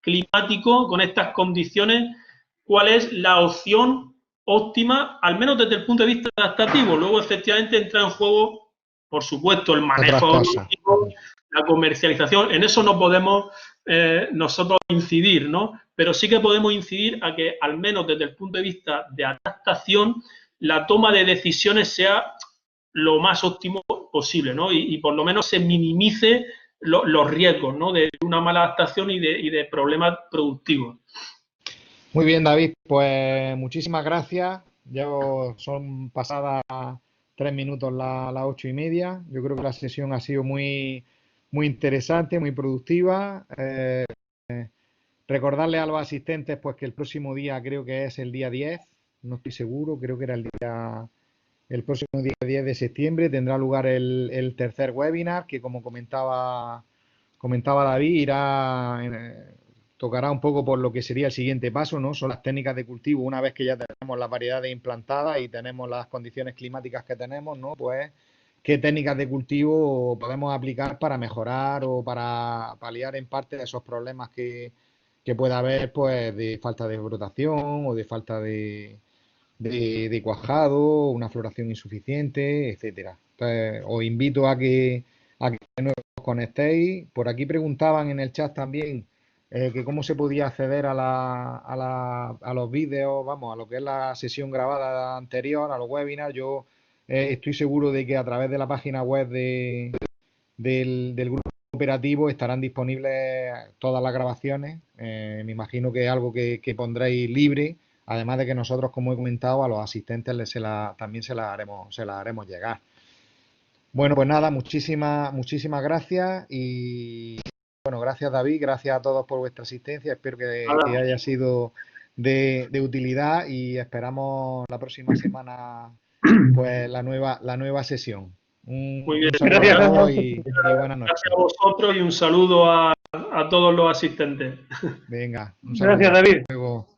S2: climático, con estas condiciones, ¿cuál es la opción óptima, al menos desde el punto de vista adaptativo? Luego, efectivamente, entra en juego, por supuesto, el
S1: Otras
S2: manejo
S1: cosas.
S2: agronómico, la comercialización. En eso no podemos nosotros incidir, ¿no? Pero sí que podemos incidir a que, al menos desde el punto de vista de adaptación, la toma de decisiones sea lo más óptimo posible, ¿no? Y por lo menos se minimice los riesgos, ¿no? De una mala adaptación y de problemas productivos.
S1: Muy bien, David. Pues muchísimas gracias. Ya son pasadas 3 minutos las 8:30. Yo creo que la sesión ha sido muy interesante, muy productiva. Recordarle a los asistentes pues que el próximo día creo que es el día 10, no estoy seguro, creo que era el próximo día 10 de septiembre tendrá lugar el tercer webinar que como comentaba David, tocará un poco por lo que sería el siguiente paso, ¿no? Son las técnicas de cultivo, una vez que ya tenemos las variedades implantadas y tenemos las condiciones climáticas que tenemos, ¿no? Pues qué técnicas de cultivo podemos aplicar para mejorar o para paliar en parte esos problemas que pueda haber, pues, de falta de brotación o de falta de cuajado, una floración insuficiente, etcétera. Entonces, os invito a que os conectéis. Por aquí preguntaban en el chat también que cómo se podía acceder a los vídeos, vamos, a lo que es la sesión grabada anterior, a los webinars. Yo estoy seguro de que a través de la página web del grupo operativo estarán disponibles todas las grabaciones. Me imagino que es algo que pondréis libre. Además de que nosotros, como he comentado, a los asistentes también se la haremos llegar. Bueno, pues nada, muchísimas gracias y bueno, gracias David, gracias a todos por vuestra asistencia. Espero que haya sido de utilidad y esperamos la próxima semana pues la nueva sesión.
S2: Muy
S1: Un
S2: bien.
S1: saludo a
S3: Gracias a
S1: todos
S3: vosotros.
S1: y buenas
S2: Gracias
S1: noches.
S2: a vosotros y un saludo a todos los asistentes.
S1: Venga, un
S3: Gracias,
S1: saludo. Hasta
S3: David.
S1: luego.